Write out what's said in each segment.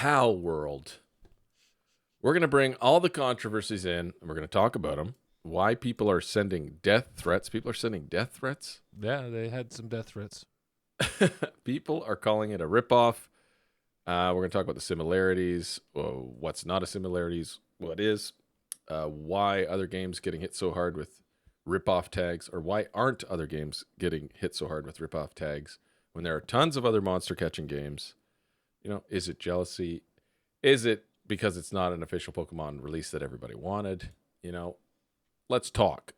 Palworld. We're going to bring all the controversies in, and we're going to talk about them. Why people are sending death threats. People are sending death threats. Yeah, they had some death threats. People are calling it a ripoff. We're going to talk about the similarities, what's not a similarities, what is, why other games getting hit so hard with ripoff tags, or why aren't other games getting hit so hard with ripoff tags when there are tons of other monster catching games. You know, is it jealousy? Is it because it's not an official Pokemon release that everybody wanted? You know, let's talk.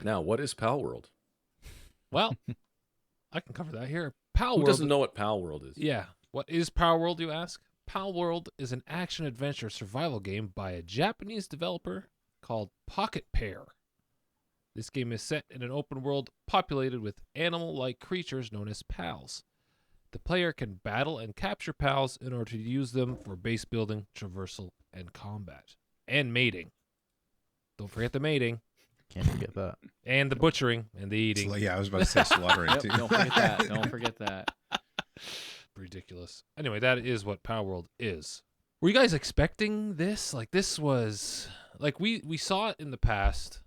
Now, what is Palworld? Well, I can cover that here. Who Palworld. doesn't know what Palworld is? Yeah. What is Palworld, you ask? Palworld is an action-adventure survival game by a Japanese developer called Pocket Pair. This game is set in an open world populated with animal-like creatures known as pals. The player can battle and capture pals in order to use them for base building, traversal, and combat. And mating. Don't forget the mating. Can't forget that. And the butchering and the eating. Yeah, I was about to say slaughtering too. Don't forget that. Don't forget that. Ridiculous. Anyway, that is what Palworld is. Were you guys expecting this? Like, this was... Like, we saw it in the past.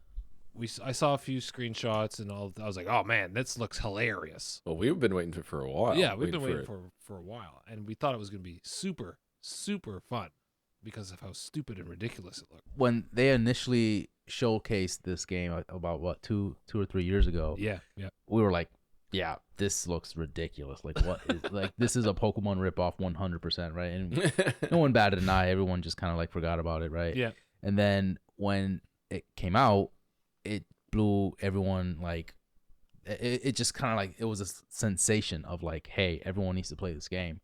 I saw a few screenshots and all. I was like, oh, man, this looks hilarious. Well, we've been waiting for a while. Yeah, we've been waiting for a while. And we thought it was going to be super, super fun because of how stupid and ridiculous it looked. When they initially showcased this game about, what, two or 3 years ago, Yeah. we were like, yeah, this looks ridiculous. Like, what is, like, this is a Pokemon ripoff 100%, right? And no one batted an eye. Everyone just kind of like forgot about it, right? Yeah. And then when it came out, it blew everyone, like, it just kind of like, it was a sensation of like, hey, everyone needs to play this game.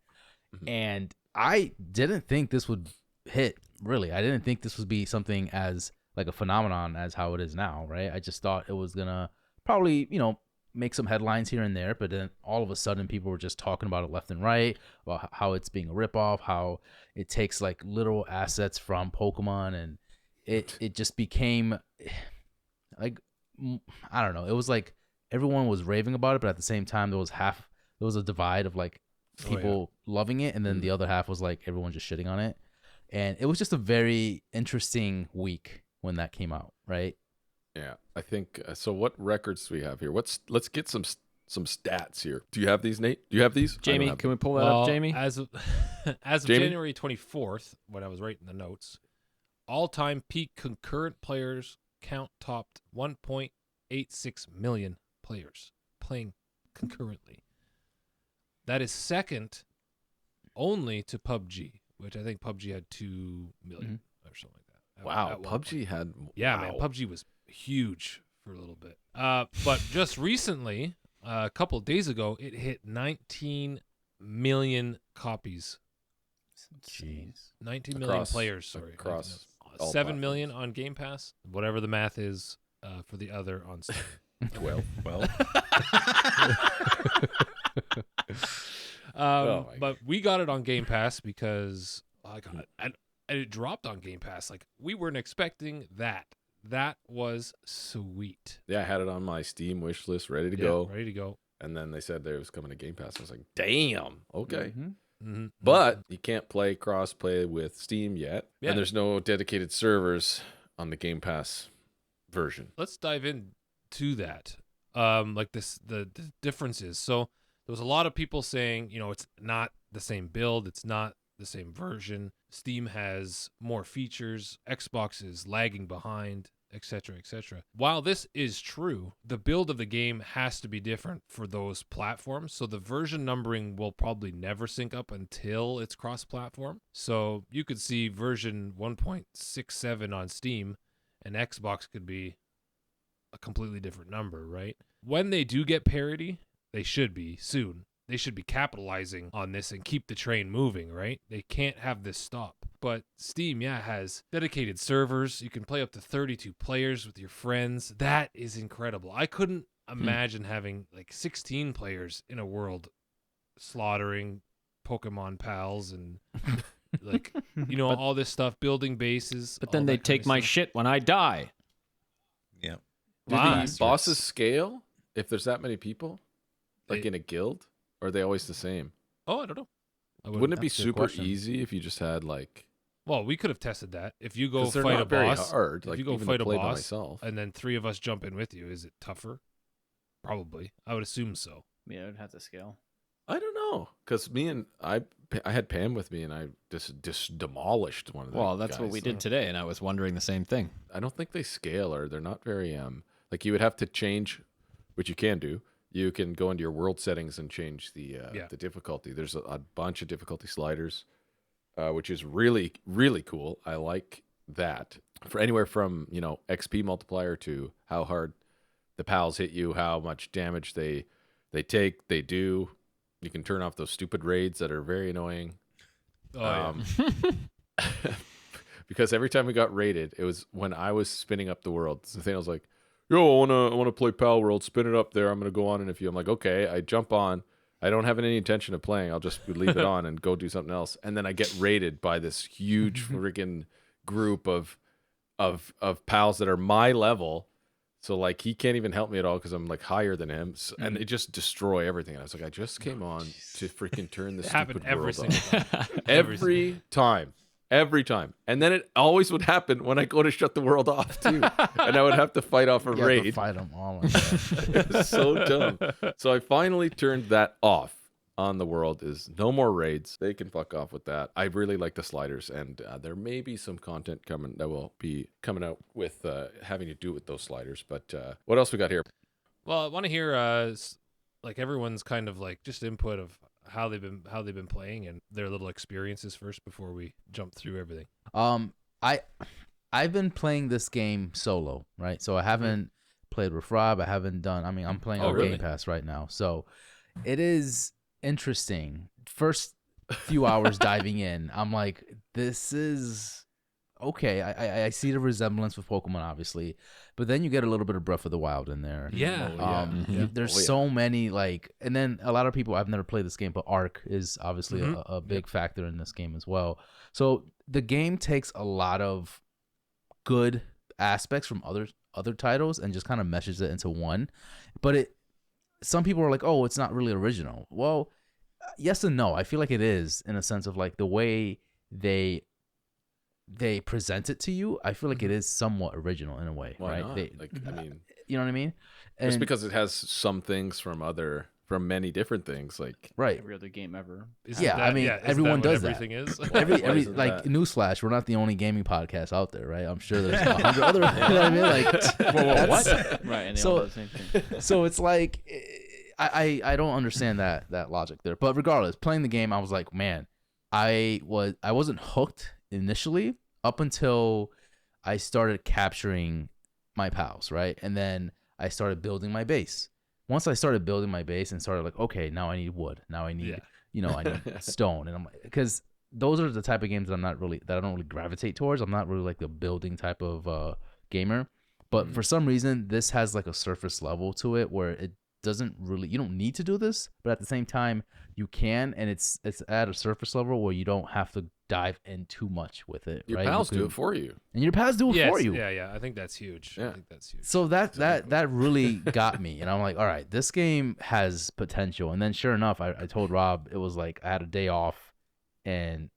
Mm-hmm. And I didn't think this would hit, really. I didn't think this would be something as like a phenomenon as how it is now, right? I just thought it was gonna probably, make some headlines here and there, but then all of a sudden people were just talking about it left and right, about how it's being a ripoff, how it takes like literal assets from Pokemon, and it just became like, I don't know. It was like everyone was raving about it, but at the same time there was a divide of like people loving it, and then the other half was like everyone just shitting on it. And it was just a very interesting week when that came out, right? Yeah, I think so. What records do we have here? Let's get some stats here. Do you have these, Nate? Do you have these? Jamie, can we pull that up, Jamie? As of Jamie? January 24th, when I was writing the notes, all-time peak concurrent players count topped 1.86 million players playing concurrently. That is second only to PUBG, which I think PUBG had 2 million or something like that. Wow, PUBG had... Yeah, wow. man, PUBG was huge for a little bit. But just recently, a couple of days ago, it hit 19 million copies. Jeez. 19 million players, sorry. Across all 7 million on Game Pass, whatever the math is for the other on Steam. 12. But we got it on Game Pass because I got it. And it dropped on Game Pass. Like, we weren't expecting that. That was sweet. Yeah, I had it on my Steam wish list, ready to go. Ready to go. And then they said it was coming to Game Pass. I was like, damn, okay. Mm-hmm. But you can't play cross-play with Steam yet. Yeah. And there's no dedicated servers on the Game Pass version. Let's dive into that. Like the differences. So there was a lot of people saying, it's not the same build. It's not the same version. Steam has more features. Xbox is lagging behind, etc., etc. While this is true, the build of the game has to be different for those platforms. So the version numbering will probably never sync up until it's cross-platform. So you could see version 1.67 on Steam, and Xbox could be a completely different number, right? When they do get parity, they should be soon. They should be capitalizing on this and keep the train moving, right? They can't have this stop. But Steam, has dedicated servers. You can play up to 32 players with your friends. That is incredible. I couldn't imagine having like 16 players in a world slaughtering Pokemon pals and like, all this stuff, building bases. But then they take my shit when I die. Yeah. Do the bosses scale if there's that many people? Like in a guild? Or are they always the same? Oh, I don't know. Wouldn't it be That's a good super question. easy if you just had like? Well, we could have tested that. If you go 'Cause they're fight not a very boss, hard. if Like you go even fight to a play by boss, myself. and then 3 of us jump in with you, is it tougher? Probably. I would assume so. Yeah, it would have to scale. I don't know, because I had Pam with me, and I just demolished one of them. Well, that's what we did today, and I was wondering the same thing. I don't think they scale, or they're not very like you would have to change, which you can do. You can go into your world settings and change the difficulty. There's a bunch of difficulty sliders, which is really really cool. I like that for anywhere from XP multiplier to how hard the pals hit you, how much damage they take, they do. You can turn off those stupid raids that are very annoying. Oh, Because every time we got raided, it was when I was spinning up the world. So I was like, "Yo, I wanna play Palworld. Spin it up there. I'm gonna go on." And if I'm like, "Okay," I jump on. I don't have any intention of playing. I'll just leave it on and go do something else. And then I get raided by this huge freaking group of pals that are my level. So like he can't even help me at all because I'm like higher than him, and they just destroy everything. And I was like, I just came on to freaking turn this it happened stupid every world single off. time. Every time. And then it always would happen when I go to shut the world off too, and I would have to fight off a You have to raid. fight them all. Like that. It was so dumb. So I finally turned that off on the world. Is no more raids. They can fuck off with that. I really like the sliders, and there may be some content coming that will be coming out with having to do with those sliders. But what else we got here? Well, I want to hear like everyone's kind of like just input of how they've been playing and their little experiences first before we jump through everything. I've been playing this game solo, right? So I haven't played with Rob. I haven't done. I mean, I'm playing on really? Game Pass right now, so it is interesting. First few hours diving in, I'm like, this is okay. I see the resemblance with Pokemon, obviously, but then you get a little bit of Breath of the Wild in there. Yeah. There's Oh, yeah. so many like, and then a lot of people, I've never played this game, but Arc is obviously a big factor in this game as well. So the game takes a lot of good aspects from other titles and just kind of meshes it into one. But some people are like, oh, it's not really original. Well, yes and no. I feel like it is, in a sense of like the way they present it to you. I feel like it is somewhat original in a way. Why right? not? I mean, You know what I mean? just And- because it has some things from many different things, like right. Every other game ever. Isn't Yeah, I mean, isn't everyone that what does that. everything is. Every Why isn't like that? newsflash, we're not the only gaming podcast out there, right? I'm sure there's 100 other. You know what I mean? Like, that's- Right, and they So- all do the same thing. So it's like I don't understand that logic there. But regardless, playing the game, I was like, man, I wasn't hooked initially up until I started capturing my pals, right? And then I started building my base. Once I started building my base and started like, okay, now I need wood. Now I need, I need stone. And I'm like, because those are the type of games that I don't really gravitate towards. I'm not really like the building type of gamer. But for some reason, this has like a surface level to it where it doesn't really, you don't need to do this, but at the same time you can, and it's at a surface level where you don't have to dive in too much with it. your right? pals You do can- it for you. and your pals do it Yes, for you. Yeah. I think that's huge. Yeah. I think that's huge. So that really got me, and I'm like, all right, this game has potential. And then sure enough, I told Rob, it was like I had a day off, and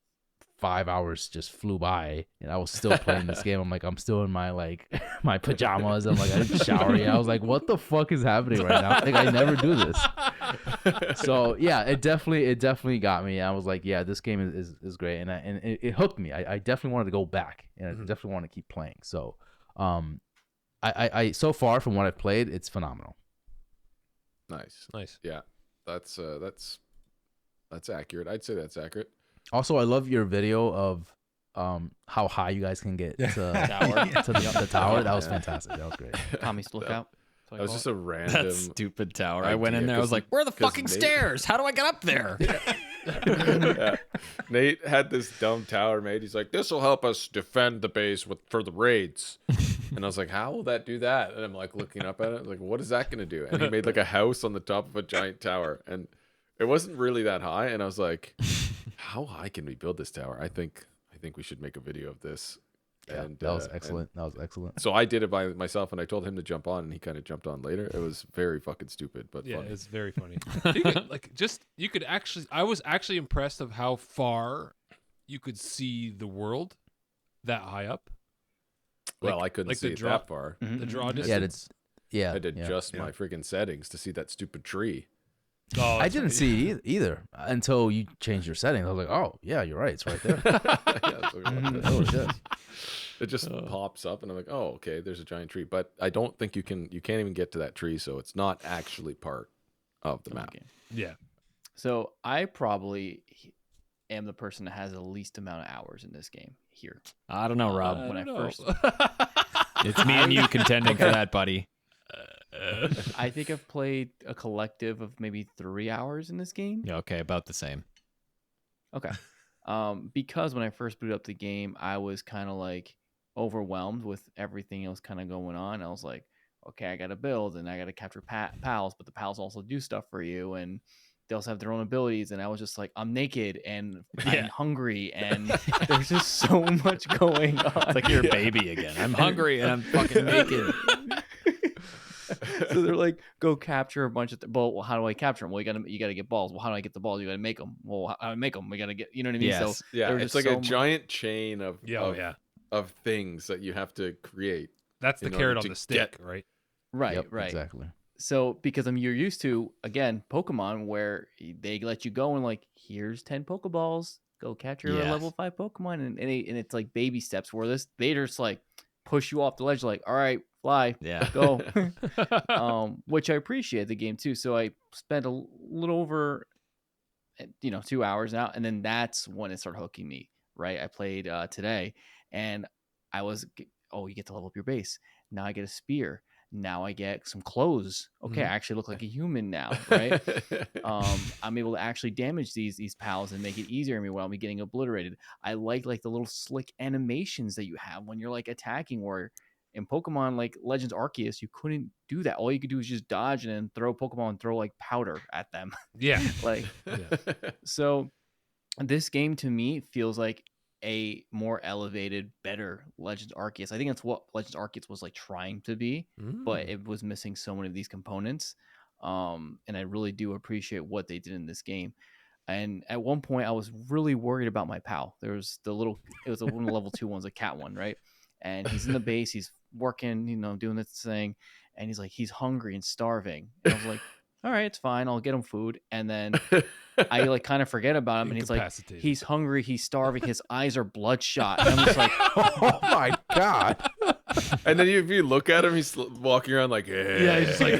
5 hours just flew by, and I was still playing this game. I'm like, I'm still in my like my pajamas. I'm like, I didn't shower yet. I was like, what the fuck is happening right now? Like, I never do this. So yeah, it definitely got me. I was like, yeah, this game is great, and it hooked me. I definitely wanted to go back, and I definitely want to keep playing. So, I so far from what I've played, it's phenomenal. Nice. Yeah, that's accurate. I'd say that's accurate. Also, I love your video of how high you guys can get to Tower. to the tower. That was Yeah. fantastic. That was great. Tommy's lookout. That was just a random. That stupid tower. I went in idea, there. I was 'cause- like, "Where are the 'cause fucking Nate- stairs? How do I get up there?" Yeah. Nate had this dumb tower made. He's like, "This will help us defend the base for the raids." And I was like, "How will that do that?" And I'm like looking up at it, like, "What is that going to do?" And he made like a house on the top of a giant tower, and it wasn't really that high. And I was like, "How high can we build this tower?" I think we should make a video of this Yeah, And that was and excellent. That was excellent. so I did it by myself, and I told him to jump on, and he kind of jumped on later. It was very fucking stupid, but Yeah, funny. it's very funny. You could actually. I was actually impressed of how far you could see the world that high up. Well, I couldn't see the it draw. that far. The draw Yeah, distance. yeah. I had to yeah. adjust my freaking settings to see that stupid tree. Oh, I that's didn't right. see it either until you changed your settings. I was like, oh yeah, you're right. It's right there. Yeah, so Oh shit. it just pops up, and I'm like, oh, okay, there's a giant tree. But I don't think you can't even get to that tree, so it's not actually part of the map. Okay. Yeah. So I probably am the person that has the least amount of hours in this game here. I don't know, Rob. When I first- It's me and you contending for that, buddy. I think I've played a collective of maybe 3 hours in this game. Yeah, okay, about the same. Okay. Because when I first booted up the game, I was kind of like overwhelmed with everything else kind of going on. I was like, okay, I got to build and I got to capture pals, but the pals also do stuff for you and they also have their own abilities. And I was just like, I'm naked and I'm hungry and there's just so much going on. It's like you're a baby again. I'm hungry and I'm fucking naked. So they're like, go capture a bunch of. Well, how do I capture them? Well, you gotta get balls. Well, how do I get the balls? You gotta make them. Well, how do I make them? We gotta get. You know what I mean? Yes. So Yeah, there's it's just like so a giant chain of of things that you have to create. That's the in carrot order on to the stick, get- right? Right, Yep, right. Exactly. So because you're used to again Pokemon where they let you go and like here's 10 Pokeballs, go catch your Yes. level 5 Pokemon, and it's like baby steps. Where they just like push you off the ledge, like all right, fly, Yeah. go. Which I appreciate the game too. So I spent a little over 2 hours now, and then that's when it started hooking me. Right, I played today, and I was you get to level up your base. Now I get a spear. Now I get some clothes. Okay, I actually look like a human now, right? I'm able to actually damage these pals and make it easier on me while I'm getting obliterated. I like the little slick animations that you have when you're like attacking, where in Pokemon like Legends Arceus, you couldn't do that. All you could do is just dodge and then throw Pokemon and throw like powder at them. Yeah. Like so this game to me feels like a more elevated, better Legends Arceus. I think that's what Legends Arceus was like trying to be, but it was missing so many of these components. And I really do appreciate what they did in this game. And at one point, I was really worried about my pal. There was it was one of the level 2 ones, a cat one, right? And he's in the base, he's working, doing this thing, and he's like, he's hungry and starving. And I was like, all right, it's fine. I'll get him food. And then I like kind of forget about him, and he's like, Incapacitated. he's hungry, he's starving, his eyes are bloodshot. And I'm just like, Oh my god. And then if you look at him, he's walking around like, Yeah, he's just like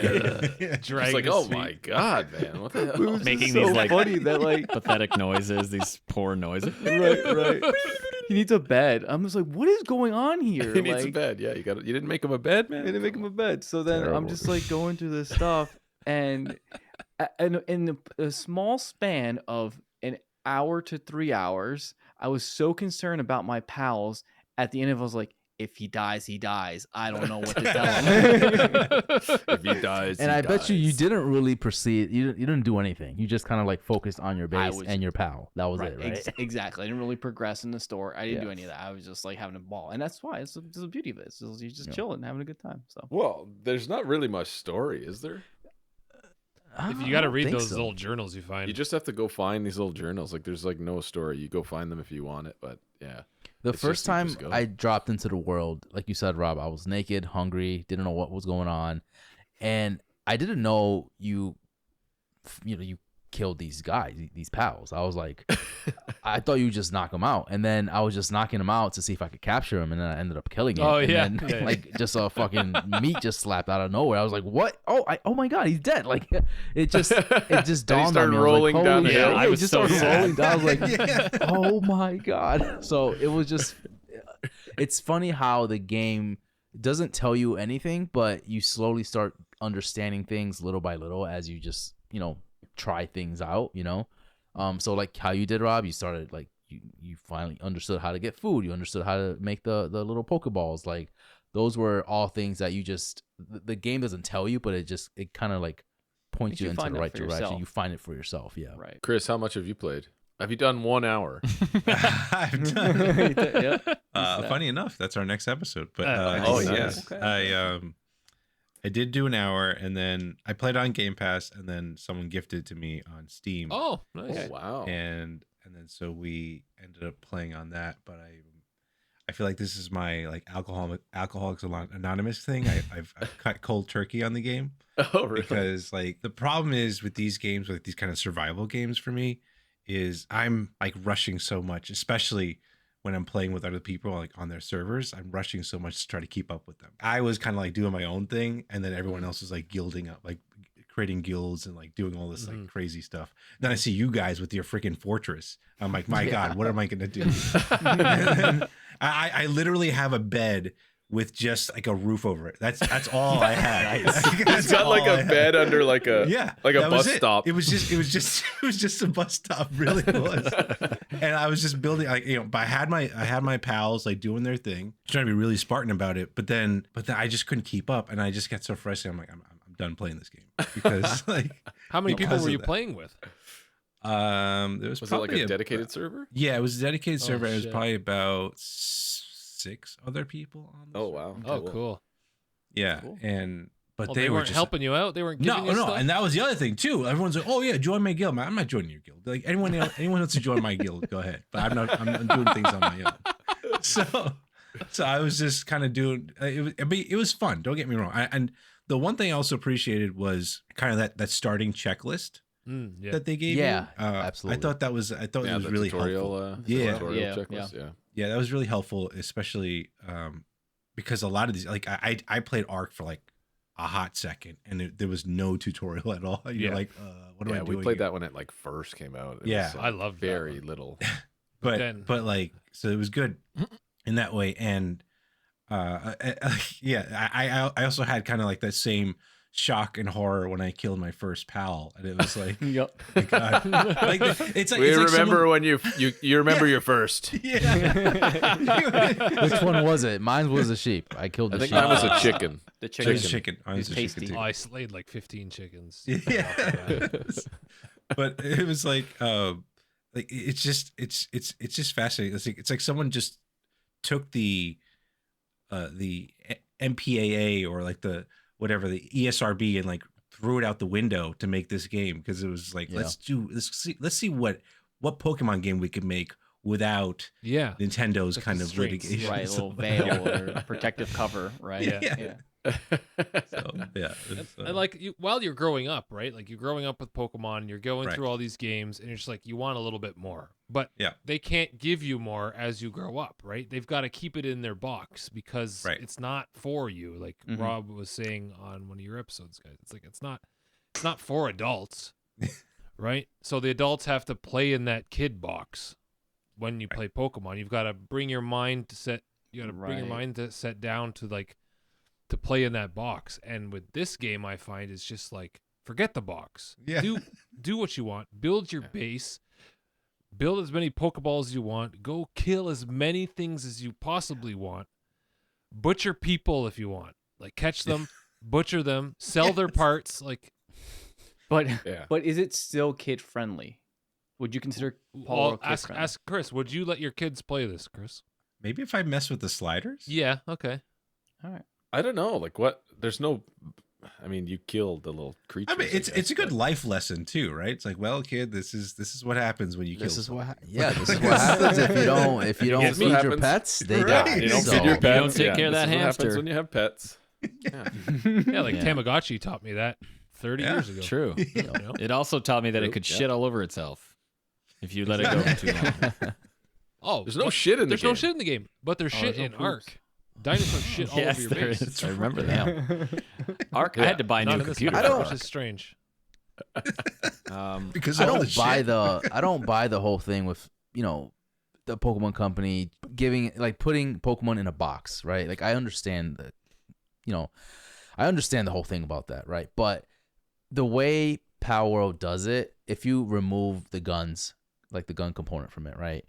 It's dragging like, his oh feet. my god, man, what the it hell? was Making just these, so like- funny that like Pathetic noises, these poor noises. right. He needs a bed. I'm just like, what is going on here? He needs a Like, bed. Yeah, you didn't make him a bed, man. I didn't make him a bed. So then I'm Terrible. just like going through this stuff, and in a small span of an hour to 3 hours, I was so concerned about my pals. At the end of it, I was like, if he dies, he dies. I don't know what to tell him. If he dies, And he I bet you dies. didn't really proceed. You didn't do anything. You just kind of like focused on your base was- and your pal. That was Right, it, right? exactly. I didn't really progress in the store. I didn't Yeah. do any of that. I was just like having a ball, and that's why it's the beauty of it. It's just, you're just Yeah. chilling, having a good time. So Well, there's not really much story, is there? If you I got to don't read think those so. little journals you find. You just have to go find these little journals. Like, there's like no story. You go find them if you want it, but yeah. The It's first just you time just go. I dropped into the world, like you said, Rob, I was naked, hungry, didn't know what was going on, and I didn't know you killed these guys, these pals. I was like, I thought you just knock them out, and then I was just knocking them out to see if I could capture him, and then I ended up killing him. Oh, and yeah. then, Yeah. like just a fucking meat just slapped out of nowhere. I was like, what? Oh my god, he's dead! Like it just And he dawned on started me. I was rolling like, down holy the shit. hill. I He was just so started sad. rolling down. I was like, oh my god. So it was just. It's funny how the game doesn't tell you anything, but you slowly start understanding things little by little as you just try things out. So like how you did, Rob, you started like you finally understood how to get food. You understood how to make the little Pokeballs. Like those were all things that you just the game doesn't tell you, but it kind of like points Makes you you into find the it right for direction. yourself. You find it for yourself. Yeah. right. Chris, how much have you played? Have you done 1 hour? I've done. Yep. Funny enough, that's our next episode. But Nice. Oh, yes, Okay. I did do an hour, and then I played on Game Pass, and then someone gifted it to me on Steam. Oh, nice. Oh, wow. and then so we ended up playing on that. But I feel like this is my like Alcoholics Anonymous thing. I've cut cold turkey on the game Oh, really? because like the problem is with these games, like these kind of survival games for me, is I'm like rushing so much, especially when I'm playing with other people like on their servers. I'm rushing so much to try to keep up with them. I was kind of like doing my own thing, and then everyone else was like guilding up, like creating guilds and like doing all this like crazy stuff. Then I see you guys with your freaking fortress. I'm like, my God, what am I gonna do? And then I literally have a bed with just like a roof over it. That's all I had. He's got like a bed under like a like a that was bus it. stop. It was just a bus stop. Really was. And I was just building like but I had my pals like doing their thing, trying to be really Spartan about it. But then I just couldn't keep up, and I just got so frustrated. I'm like, I'm done playing this game because like How many people because were of you that. playing with? There was Was it probably like a dedicated server? Yeah, it was a dedicated Oh, server. It was shit. probably about 6 other people on. The Oh, server. wow. Oh, Cool. cool. Yeah, Cool. but Well, they they were weren't just helping you out. They weren't giving you stuff. and that was the other thing too. Everyone's like, "Oh yeah, join my guild." I'm not joining your guild. Like anyone wants to join my guild, go ahead. But I'm not. I'm doing things on my own. So I was just kind of doing. It was fun. Don't get me wrong. And the one thing I also appreciated was kind of that starting checklist Yeah. that they gave Yeah, you. absolutely. I thought it was Yeah, the really tutorial, helpful. the Yeah. tutorial Yeah, checklist. Yeah. Yeah, that was really helpful, especially because a lot of these, like I played Ark for like a hot second, and there was no tutorial at all. You're Yeah. like, what am I Yeah, doing? we played here? that when it like first came out. It Yeah. was, I loved that very one. little. but then- like, so it was good in that way. And yeah, I also had kind of like that same shock and horror when I killed my first pal, and it was like, Yep. my God. Like it's like We it's like remember someone- when you remember your first. Yeah. Which one was it? Mine was a sheep. I killed I the think sheep. mine was a chicken. The It chicken. was chicken. I was It's a chicken tasty. too. Oh, I slayed like 15 chickens. Yeah. But it was like it's just fascinating. It's like someone just took the MPAA or like the whatever the ESRB and like threw it out the window to make this game, because it was like Yeah. let's see what Pokemon game we could make without Yeah. Nintendo's The kind of constraints. litigation. Right, a little veil or protective cover, right? Yeah. So, yeah. And like while you're growing up, right? Like you're growing up with Pokemon, you're going Right. through all these games, and you're just like you want a little bit more, but Yeah. they can't give you more as you grow up, right? They've got to keep it in their box because Right. it's not for you. Like Mhm. Rob was saying on one of your episodes, guys. It's like it's not for adults, right? So the adults have to play in that kid box when you play Pokemon. You've got to bring your mind to set. You got to bring your Right. mind to set down to like. To play in that box. And with this game, I find it's just like forget the box. Yeah. Do what you want. Build your base. Build as many Pokeballs as you want. Go kill as many things as you possibly want. Butcher people if you want. Like catch them, butcher them, sell their parts. Like But Yeah. but is it still kid friendly? Would you consider well, Palworld kid ask friendly? ask Chris. Would you let your kids play this, Chris? Maybe if I mess with the sliders. Yeah. Okay. All right. I don't know. Like what? There's no. I mean, you killed the little creature. I mean, it's a good life lesson too, right? It's like, well, kid, this is what happens when you kill. This is what, something. this is what happens if you don't This feed is your what happens. pets. They Right. die. You don't So- feed your You pets. don't take care of this that is what happens hamster. when you have pets. Yeah. Yeah. Like Yeah. Tamagotchi taught me that 30 Yeah. years ago. True. You know? It also taught me that it True, could yeah. shit all over itself if you let it go too long. Oh, There's no but shit in the there's game. no shit in the game, but there's shit there's no in poops. Ark. Dinosaur shit all Yes, over your there base. is. I remember that. Ark, I had to buy a Not new in this computer. one, I don't- which is strange. Because I all don't the buy shit. I don't buy the whole thing with the Pokemon company putting Pokemon in a box, right? Like I understand that, I understand the whole thing about that, right? But the way Palworld does it, if you remove the guns, like the gun component from it, right?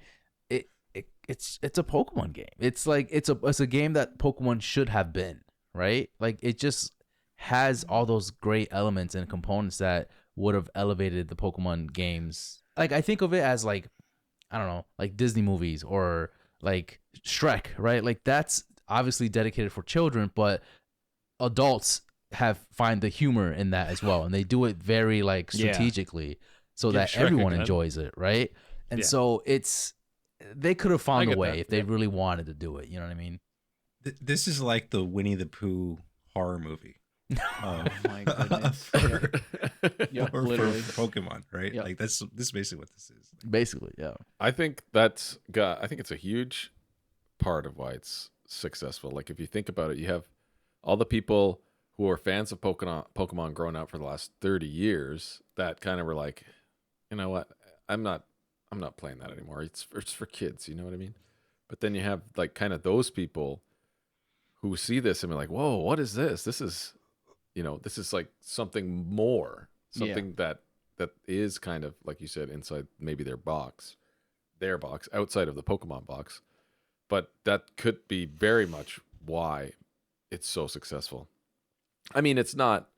It's a Pokemon game. It's like it's a game that Pokemon should have been, right? Like it just has all those great elements and components that would have elevated the Pokemon games. Like I think of it as like I don't know, like Disney movies or like Shrek, right? Like that's obviously dedicated for children, but adults find the humor in that as well, and they do it very like Yeah. strategically so Give that Shrek everyone again. enjoys it, right? And Yeah. so they could have I found a get way that, if they yeah. really wanted to do it. You know what I mean? This is like the Winnie the Pooh horror movie. Oh my goodness. for, Yep, for literally. Pokemon, right? Yep. Like this is basically what this is. Basically, yeah. I think I think it's a huge part of why it's successful. Like if you think about it, you have all the people who are fans of Pokemon growing up for the last 30 years that kind of were like, you know what, I'm not playing that anymore. It's for kids, you know what I mean? But then you have like kind of those people who see this and be like, whoa, what is this? This is, this is like something more, something that is kind of like you said inside maybe their box, outside of the Pokemon box. But that could be very much why it's so successful. I mean, it's not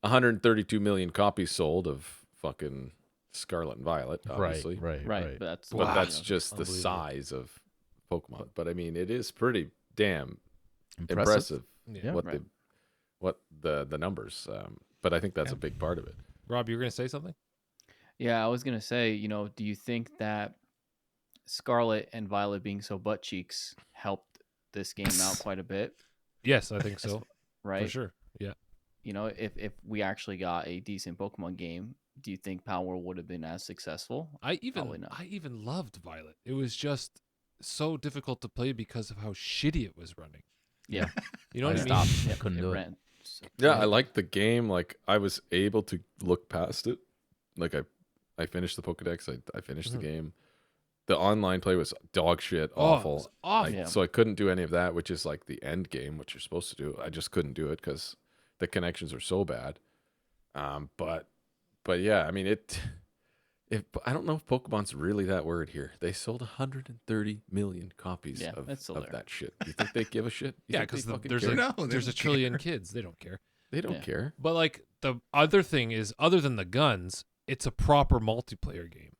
132 million copies sold of fucking Scarlet and Violet, obviously. Right. Right. But that's But that's you know, just the Unbelievable. size of Pokemon. But I mean, it is pretty damn Impressive. impressive Yeah. Yep. what the numbers. But I think that's a big part of it. Rob, you were gonna say something? Yeah, I was gonna say, do you think that Scarlet and Violet being so butt cheeks helped this game out quite a bit? Yes, I think so. Right. For sure. Yeah. If we actually got a decent Pokemon game, do you think Palworld would have been as successful? Probably not. I even loved Violet. It was just so difficult to play because of how shitty it was running. Yeah. You know I what I mean? stopped. I couldn't do it. ran. Yeah, I liked the game. Like I was able to look past it. Like I finished the Pokedex. I finished the game. The online play was dog shit, Oh, it awful. was awful. Yeah. So I couldn't do any of that, which is like the end game, which you're supposed to do. I just couldn't do it because the connections are so bad. But yeah, I mean I don't know if Pokemon's really that word here. They sold 130 million copies Yeah, of it's still there. that shit. You think they give a shit? You Yeah, think they because fucking there's care? No, they there's a don't trillion care. kids. They don't care. They don't Yeah. care. But like the other thing is, other than the guns, it's a proper multiplayer game,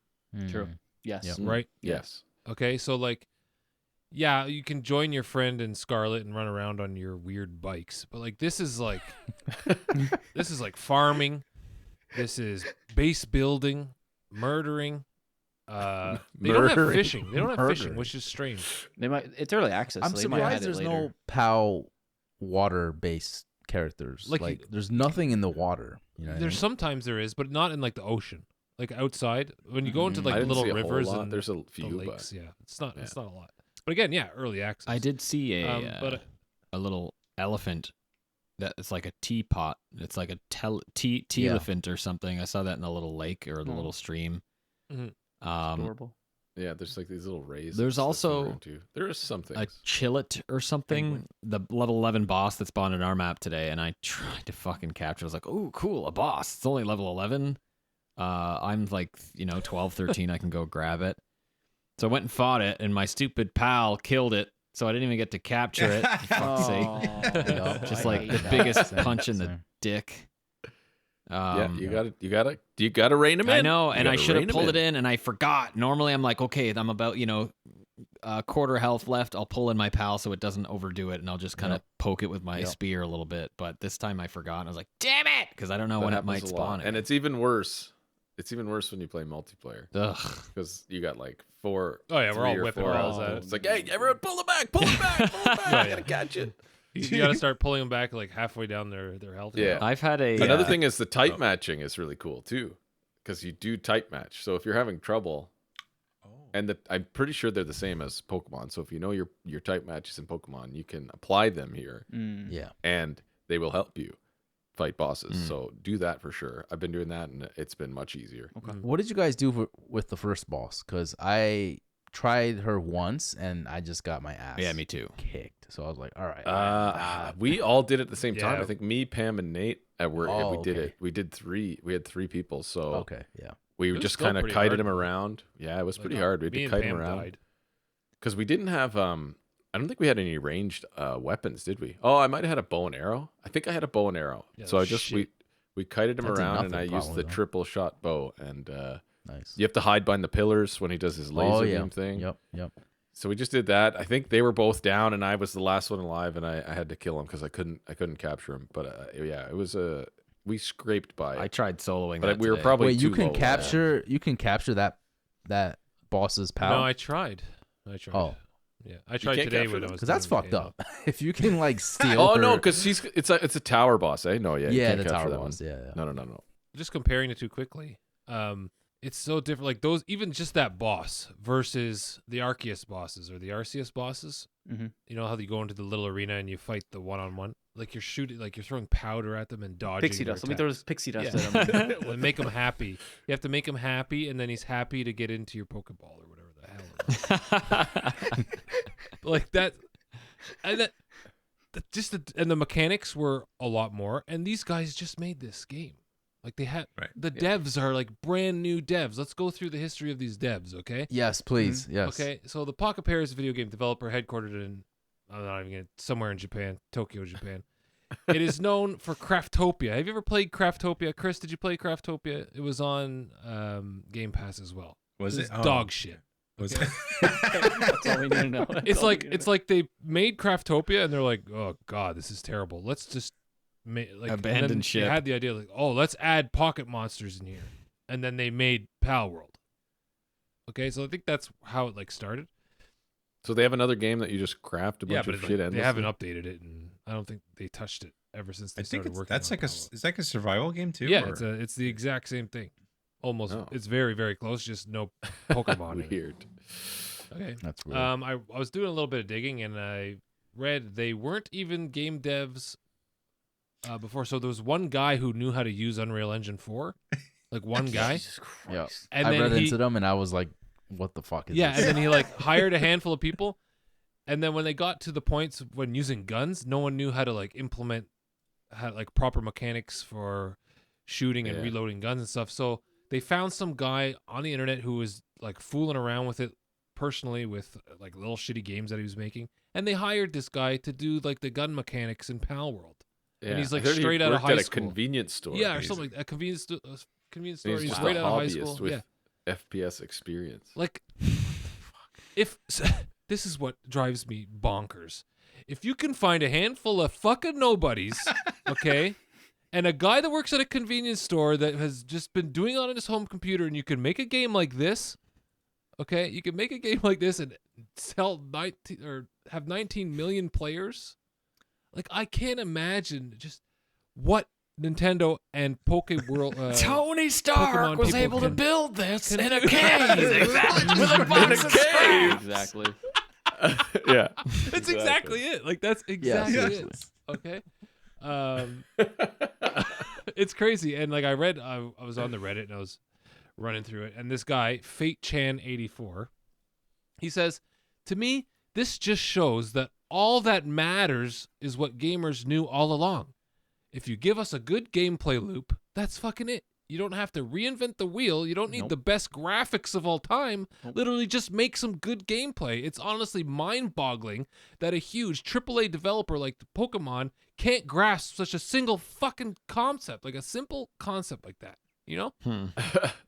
True. Mm. Yes. Yep. right? Yes. Okay, so like, yeah, you can join your friend in Scarlet and run around on your weird bikes, but like this is like farming. This is base building, murdering. They don't have Murdering. fishing. They don't have fishing, Murdering. which is strange. They might. It's early access. I'm so they might surprised add it there's later. no POW water-based characters. Like Like, you- there's nothing in the water. You know what I There's mean? sometimes there is, but not in like the ocean. Like outside, when you go into Mhm. like I didn't little see a whole rivers lot. and There's a the few, lakes, but yeah, it's not a lot. But again, yeah, early access. I did see but a little elephant that it's like a teapot. It's like a tea Yeah. elephant or something. I saw that in a little lake or the Oh. little stream. Mhm. Adorable. Yeah, there's like these little rays. There's that swim also around too. There is some a things. chillet or something, Penguin. the level 11 boss that spawned in our map today, and I tried to fucking capture. I was like, oh, cool, a boss. It's only level 11. I'm like, 12, 13. I can go grab it. So I went and fought it, and my stupid pal killed it, so I didn't even get to capture it. For fuck's sake. Oh, Just I like hate the that. biggest Same, punch in the same. dick. Yeah, you gotta rein them in. I know, You and I gotta should have rein 'em pulled it in, and I forgot. Normally, I'm like, okay, I'm about quarter health left. I'll pull in my pal so it doesn't overdo it, and I'll just kind of poke it with my Yep. spear a little bit. But this time I forgot, and I was like, damn it, because I don't know That when it happens might a lot. spawn. And again. it's even worse. It's even worse when you play multiplayer Ugh. because you got like four. Oh, yeah, we're all 3 or whipping 4 balls hours. at it. It's like, hey, everyone, pull it back, pull it back, pull it back. Oh, I yeah. gotta catch it. you got to start pulling them back like halfway down their health. Yeah. I've had a Another thing is the type matching is really cool too, because you do type match. So if you're having trouble, and I'm pretty sure they're the same as Pokemon. So if you know your type matches in Pokemon, you can apply them here, Mm. Yeah. and they will help you fight bosses. Mm. So do that for sure. I've been doing that, and it's been much easier. What did you guys do with the first boss? Because I tried her once and I just got my ass Yeah, me too. kicked. So I was like, all right. We all did it at the same time. Yeah. I think me, Pam, and Nate we Oh, did okay. it. We did 3. We had 3 people. So Okay. Yeah. we It was just still kind of pretty kited hard, him though. around. Yeah, it was Like, pretty hard. We had me to and kite him Pam around died. because we didn't have. I don't think we had any ranged weapons, did we? Oh, I might have had a bow and arrow. I think I had a bow and arrow. Yeah, so I just shit. we kited him That did around, and nothing I used probably, the though. triple shot bow, and Nice. You have to hide behind the pillars when he does his laser beam thing. Yep. So we just did that. I think they were both down, and I was the last one alive, and I had to kill him because I couldn't capture him. But yeah, it was we scraped by. I tried soloing, but that we were today. probably Wait, you too can low. capture that boss's power? No, I tried. Oh. Yeah, I tried can't today capture when them. I was. Because that's doing fucked the up. If you can like steal. Oh no, her- because it's a tower boss, eh? No, yeah, you yeah, can't the capture tower that boss. one. Yeah. No. Just comparing the two quickly. It's so different. Like those, even just that boss versus the Arceus bosses or the Arceus bosses. Mm-hmm. You know how you go into the little arena and you fight the one-on-one, like you're shooting, like you're throwing powder at them and dodging. Pixie their dust. Let me throw attacks. this pixie dust Yeah. at him. And make him happy. You have to make him happy, and then he's happy to get into your Pokeball or whatever the hell. It is. Like that, and and the mechanics were a lot more. And these guys just made this game. Like they had the devs are like brand new devs. Let's go through the history of these devs, okay? Yes, please. Yes. Okay, so the Pocket Pair is a video game developer headquartered in I'm not even gonna somewhere in Japan, Tokyo, Japan. It is known for Craftopia. Have you ever played Craftopia? Chris, did you play Craftopia? It was on Game Pass as well. Was it? Dog shit. Was Okay. it? That's all we need to know. That's It's all we like need to it's like they made Craftopia and they're like, oh god, this is terrible. Let's just Abandon and then ship. They had the idea like, oh, let's add pocket monsters in here, and then they made Palworld. Okay, so I think that's how it like started. So they have another game that you just craft a bunch but of it's shit. like, they endlessly? haven't updated it, and I don't think they touched it ever since they I think started working. that's on like it's like a survival game too. yeah, or- it's the exact same thing. Almost, Oh. it's very very close. Just no Pokemon. in it. Weird. Okay. That's weird. I was doing a little bit of digging, and I read they weren't even game devs before. So there was one guy who knew how to use Unreal Engine 4, like one guy. Jesus yeah. Christ. And I then read he- into them and I was like, what the fuck is Yeah, this? and then he like hired a handful of people, and then when they got to the points when using guns, no one knew how to like implement like proper mechanics for shooting and Yeah. reloading guns and stuff. So they found some guy on the internet who was like fooling around with it personally with like little shitty games that he was making, and they hired this guy to do like the gun mechanics in Palworld. And he's, like, I heard he straight out of worked high at a school. convience store. Yeah, or He's- something like a convenience store. He's He's just straight a out of high hobbyist school. with Yeah. FPS experience. Like, if this is what drives me bonkers. If you can find a handful of fucking nobodies, okay, and a guy that works at a convenience store that has just been doing it on his home computer, and you can make a game like this, okay, you can make a game like this and sell 19 or have 19 million players. Like, I can't imagine just what Nintendo and World. Tony Stark Pokemon was people able to can- build this can in a do- cave Exactly. with a box of scraps. Exactly. Yeah. That's exactly it. Like, that's exactly it. Okay. It's crazy. And like I read, I was on the Reddit and I was running through it, and this guy FateChan84, he says, to me, this just shows that all that matters is what gamers knew all along. If you give us a good gameplay loop, that's fucking it. You don't have to reinvent the wheel. You don't need Nope. the best graphics of all time. Nope. Literally just make some good gameplay. It's honestly mind-boggling that a huge AAA developer like Pokemon can't grasp such a single fucking concept, like a simple concept like that. You know?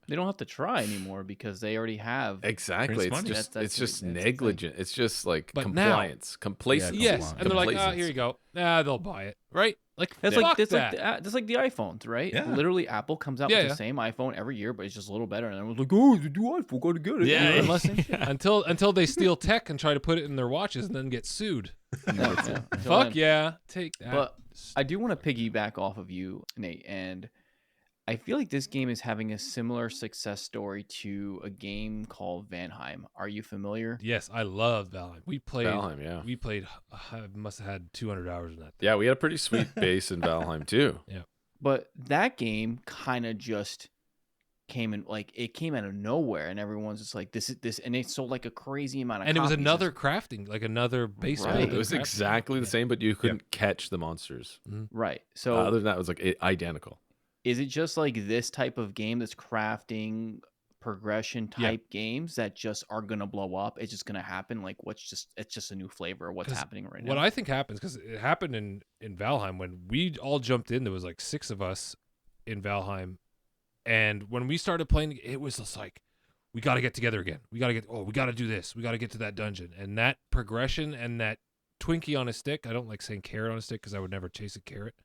They don't have to try anymore because they already have. Exactly. It's money. just That's it's just the thing. negligent. It's just like But now- compliance, complacency. Yeah, Yes. And they're like, Complacence. here you go. They'll buy it. Right? Like, That's fuck like that. that's like the iPhones, right? Yeah. Literally, Apple comes out Yeah, with yeah. the same iPhone every year, but it's just a little better. And everyone's like, "Oh, the new iPhone, gotta get it." Yeah, You know, Unless, unless- until they steal tech and try to put it in their watches and then get sued. Yeah. Until Fuck then. yeah. Take that. But I do want to piggyback off of you, Nate, and I feel like this game is having a similar success story to a game called Valheim. Are you familiar? yes, I love Valheim. We played. Valheim, yeah. We played. I must have had 200 hours in that. Yeah, we had a pretty sweet base in Valheim too. But that game kind of just came in, like it came out of nowhere, and everyone's just like, "This," and it sold like a crazy amount of. And it was copies. another crafting, like another base. Right. building It was crafting. exactly the Yeah. same, but you couldn't catch the monsters. Right. So Other than that, it was like identical. is it just like this type of game that's crafting progression Yeah. type games that just are gonna blow up? It's just gonna happen. Like it's just a new flavor of what's 'Cause happening right What now. I think happens, because it happened in Valheim when we all jumped in. There was like 6 of us in Valheim And when we started playing, it was just like, we got to get together again. We got to do this. We got to get to that dungeon. And that progression and that Twinkie on a stick. I don't like saying carrot on a stick because I would never chase a carrot.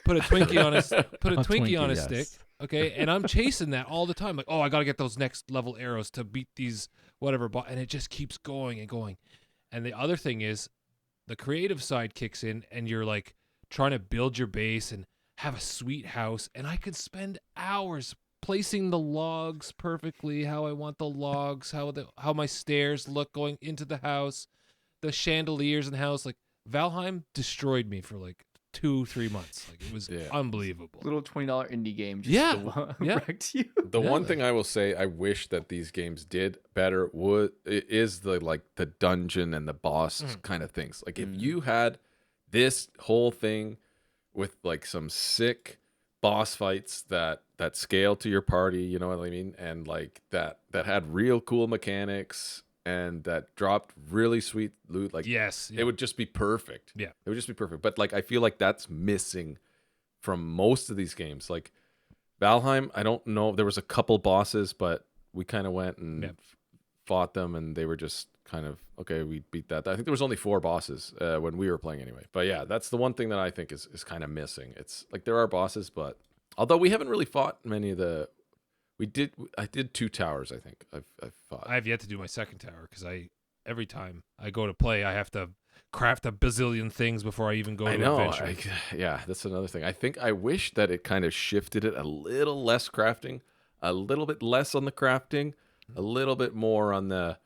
Put a Twinkie on a Twinkie on a yes. stick. Okay, and I'm chasing that all the time. Like, oh, I got to get those next level arrows to beat these whatever. And it just keeps going and going. And the other thing is, the creative side kicks in, and you're like trying to build your base and have a sweet house. And I could spend hours placing the logs perfectly, how I want the logs, how my stairs look going into the house, the chandeliers in the house. Like, Valheim destroyed me for like 2-3 months. Like, it was unbelievable. Little $20 indie game just Yeah. wrecked you. The one thing I will say I wish that these games did better is the dungeon and the boss kind of things. Like, if you had this whole thing with like some sick boss fights that scale to your party, you know what I mean, and like that had real cool mechanics and that dropped really sweet loot, like Yes. it would just be perfect. Yeah. It would just be perfect. But like, I feel like that's missing from most of these games. Like Valheim, I don't know. There was a couple bosses, but we kind of went and fought them, and they were just kind of, okay, we beat that. I think there was only 4 bosses when we were playing anyway. But yeah, that's the one thing that I think is kind of missing. It's like there are bosses, but although we haven't really fought many of the... I did 2 towers, I think. I've fought. I have yet to do my second tower because every time I go to play, I have to craft a bazillion things before I even go to adventure. Yeah, that's another thing. I think I wish that it kind of shifted it a little less crafting, a little bit less on the crafting, a little bit more on the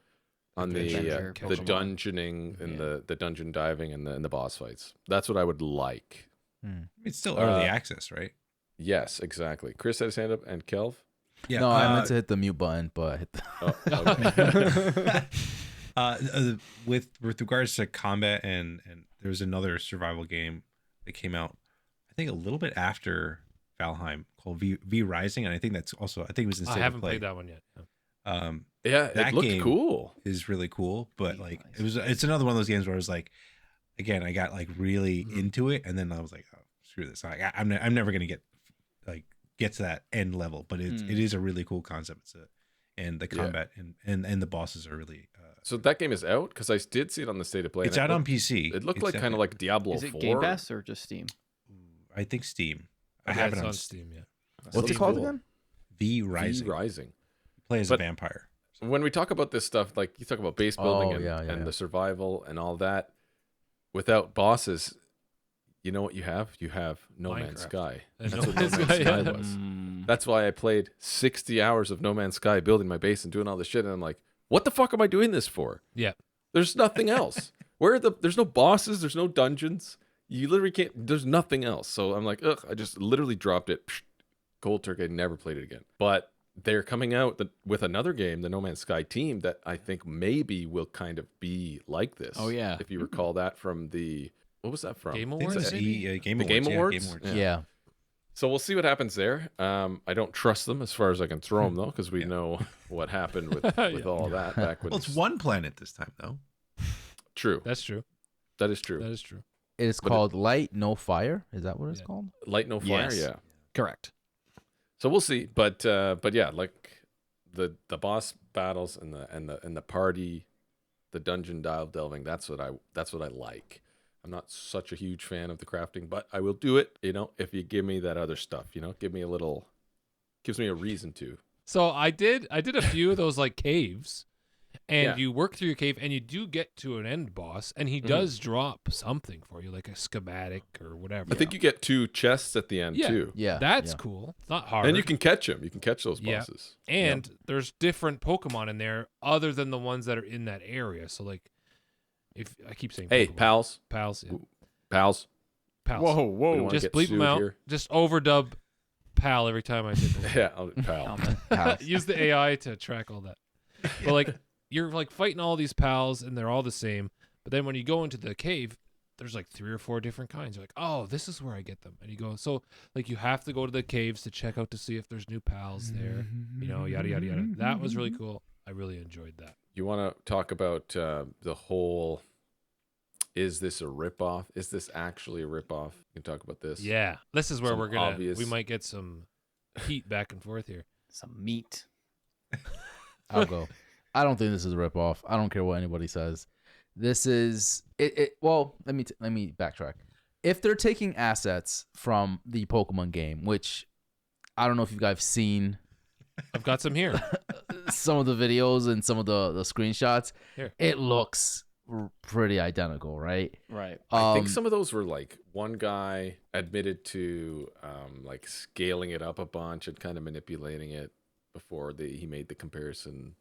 Adventure, the dungeoning and the dungeon diving and the boss fights. That's what I would like. It's still early access, right? Yes, exactly. Chris had his hand up, and Kelv. Yeah. No, I meant to hit the mute button, but I hit the... Oh, okay. With regards to combat and there was another survival game that came out, I think a little bit after Valheim, called V Rising, and I think that's also, I think it was in State I haven't of Play. played that one yet. No. Yeah, That it looked game cool. Is really cool, but V like Rising. it's another one of those games where I was like, again, I got like really into it, and then I was like, oh, screw this. I'm never gonna get to that end level, but it is a really cool concept. And the combat and the bosses are really. So that game is out, because I did see it on the State of Play. It's out on PC. It looked It's like kind of like Diablo Is it 4. Game Pass or just Steam? I think Steam. I Yeah, have it's it on on Steam. Yeah. What's it called again? V V Rising. Rising. Play as But- a vampire. When we talk about this stuff, like you talk about base building and the survival and all that, without bosses, you know what you have? You have No Man's Minecraft. Sky. And That's No what No Man's Man's Sky, Sky yeah. was. That's why I played 60 hours of No Man's Sky building my base and doing all this shit, and I'm like, what the fuck am I doing this for? Yeah. There's nothing else. There's no bosses, there's no dungeons. You literally can't, there's nothing else. So I'm like, ugh, I just literally dropped it. Cold turkey, never played it again. But they're coming out with another game, the No Man's Sky team, that I think maybe will kind of be like this. Oh, yeah. If you recall that from what was that from? Game I think Awards, it's maybe? Game The Awards. Game yeah, Awards? Game Yeah. Yeah. So we'll see what happens there. I don't trust them as far as I can throw them, though, because we know what happened with all that back when. Well, it's one planet this time, though. True. That's true. That is true. That is true. It's called Light No Fire. Is that what it's Yeah. called? Light no fire. Yes. Yeah. Correct. So we'll see, but yeah, like the boss battles and the party, the dungeon delving. That's what I like. I'm not such a huge fan of the crafting, but I will do it. If you give me that other stuff, gives me a reason to. So I did a few of those like caves, and Yeah. you work through your cave, and you do get to an end boss, and he does drop something for you, like a schematic or whatever. I think you get 2 chests at the end Yeah. too, Yeah. That's yeah. cool. It's not hard. and you can catch them. You can catch those Yeah. bosses. And there's different Pokemon in there other than the ones that are in that area. So like, if I keep saying, Hey, Pokemon. pals, pals, yeah. pals. pals. We don't wanna Just get bleep them sued out. here. Just overdub pal every time I say Pokemon. Yeah, pal. Pass. Use the AI to track all that. But like, you're like fighting all these pals, and they're all the same. But then when you go into the cave, there's like 3 or 4 different kinds. You're like, oh, this is where I get them. And you go, so like you have to go to the caves to check out to see if there's new pals there. Yada yada yada. That was really cool. I really enjoyed that. You want to talk about the whole? Is this a ripoff? Is this actually a ripoff? You can talk about this. Yeah, this is where Some we're gonna. obvious- We might get some heat back and forth here. Some meat. I'll go. I don't think this is a ripoff. I don't care what anybody says. This is it. Well, let me backtrack. If they're taking assets from the Pokemon game, which I don't know if you guys have seen I've got some here. some of the videos and some of the screenshots, Here. it looks pretty identical, right? Right. I think some of those were like one guy admitted to like scaling it up a bunch and kind of manipulating it before he made the comparison.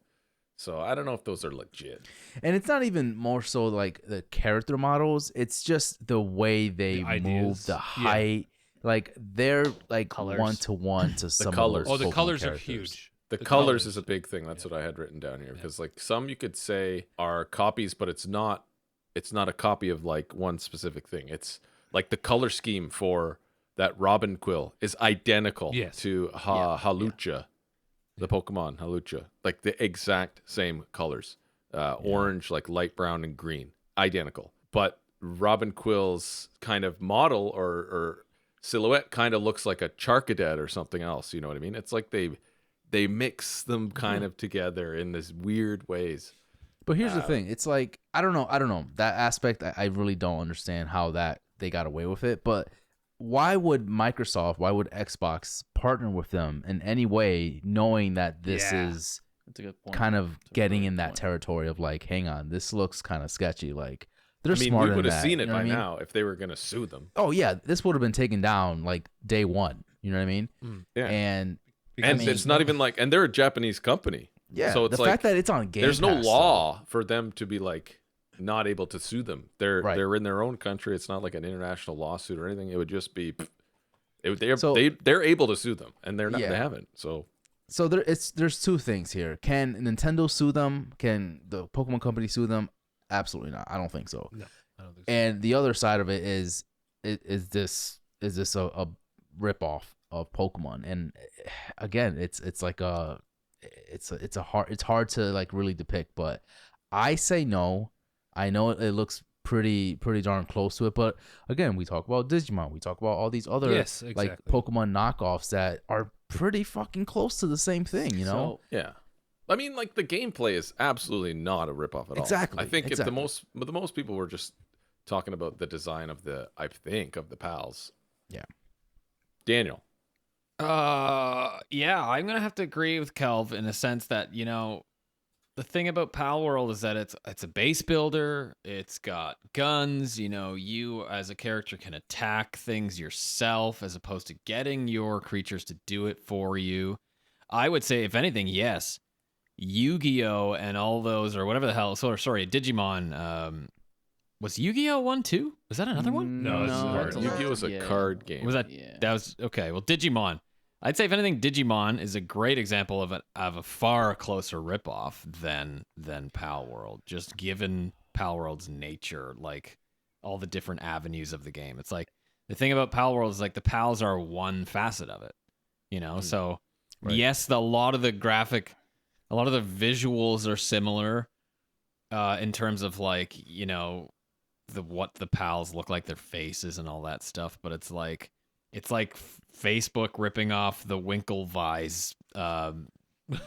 So I don't know if those are legit. And it's not even more so like the character models. It's just the way they The move, ideas. the Yeah. height. Like they're like Colors. 1-to-1 to some colors. of Oh, those the Pokemon colors are characters. huge. The The colors colors. is a big thing. That's what I had written down here because like some you could say are copies, but it's not a copy of like one specific thing. It's like the color scheme for that Robin Quill is identical Yes. to Halucha, the Pokemon Halucha, like the exact same colors, orange, like light brown and green, identical. But Robin Quill's kind of model or silhouette kind of looks like a Charcadet or something else. You know what I mean? It's like they mix them kind of together in this weird ways. But here's the thing. It's like, I don't know. That aspect, I really don't understand how that they got away with it. But why would Xbox partner with them in any way, knowing that this Yeah. is That's a good point. kind of That's a getting great in that point. territory of like, hang on, this looks kind of sketchy. Like, they're I mean, smarter we would than have that, seen you it know by what I mean? now if they were going to sue them. Oh, yeah. This would have been taken down like day one. You know what I mean? Yeah. And And mean- it's not even like, and they're a Japanese company. yeah, So it's the like, fact that it's on Game there's no Pass, law for them to be like not able to sue them. They're Right. they're in their own country. It's not like an international lawsuit or anything. It would just be they're So- they're able to sue them, and they're not. Yeah. They haven't. So So there's two things here. Can Nintendo sue them? Can the Pokemon company sue them? Absolutely not. I don't think so. No, I don't think so. And the other side of it is this a rip off of Pokemon? And again, it's hard to like really depict, but I say no. I know it looks pretty darn close to it, but again, we talk about Digimon, we talk about all these other Yes, like exactly. Pokemon knockoffs that are pretty fucking close to the same thing, you know? yeah, I mean, like the gameplay is absolutely not a ripoff at all. Exactly, I think exactly. the most people were just talking about the design of the PALs. Yeah. Daniel. Yeah, I'm gonna have to agree with Kelv in a sense that, you know, the thing about Palworld is that it's a base builder. It's got guns. You know, you as a character can attack things yourself as opposed to getting your creatures to do it for you. I would say, if anything, yes, Yu-Gi-Oh and all those, or whatever the hell. Sorry, Digimon. Was Yu-Gi-Oh one too? Was that another one? No, it's a card. that's Yu-Gi-Oh is a yeah. card game. Was that Yeah. that was okay? Well, Digimon. I'd say if anything, Digimon is a great example of a far closer ripoff than Palworld. Just given Palworld's nature, like all the different avenues of the game. It's like the thing about Palworld is like the pals are one facet of it. You know, so Right. yes, a lot of the visuals are similar in terms of like, you know, what the pals look like, their faces and all that stuff, but it's like Facebook ripping off the Winklevi's